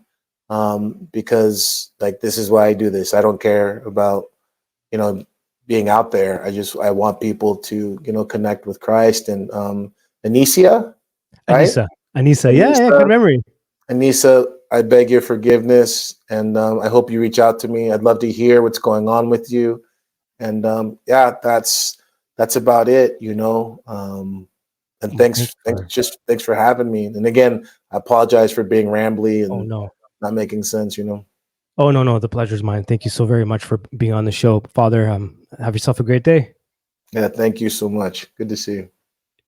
because like, this is why I do this. I don't care about, being out there. I want people to, connect with Christ. And Anissa. Right? Anissa. Yeah, good memory. Anissa, I beg your forgiveness, and I hope you reach out to me. I'd love to hear what's going on with you, and that's about it, And thanks for having me. And again, I apologize for being rambly and not making sense, Oh, no, the pleasure's mine. Thank you so very much for being on the show, Father. Have yourself a great day. Yeah, thank you so much. Good to see you.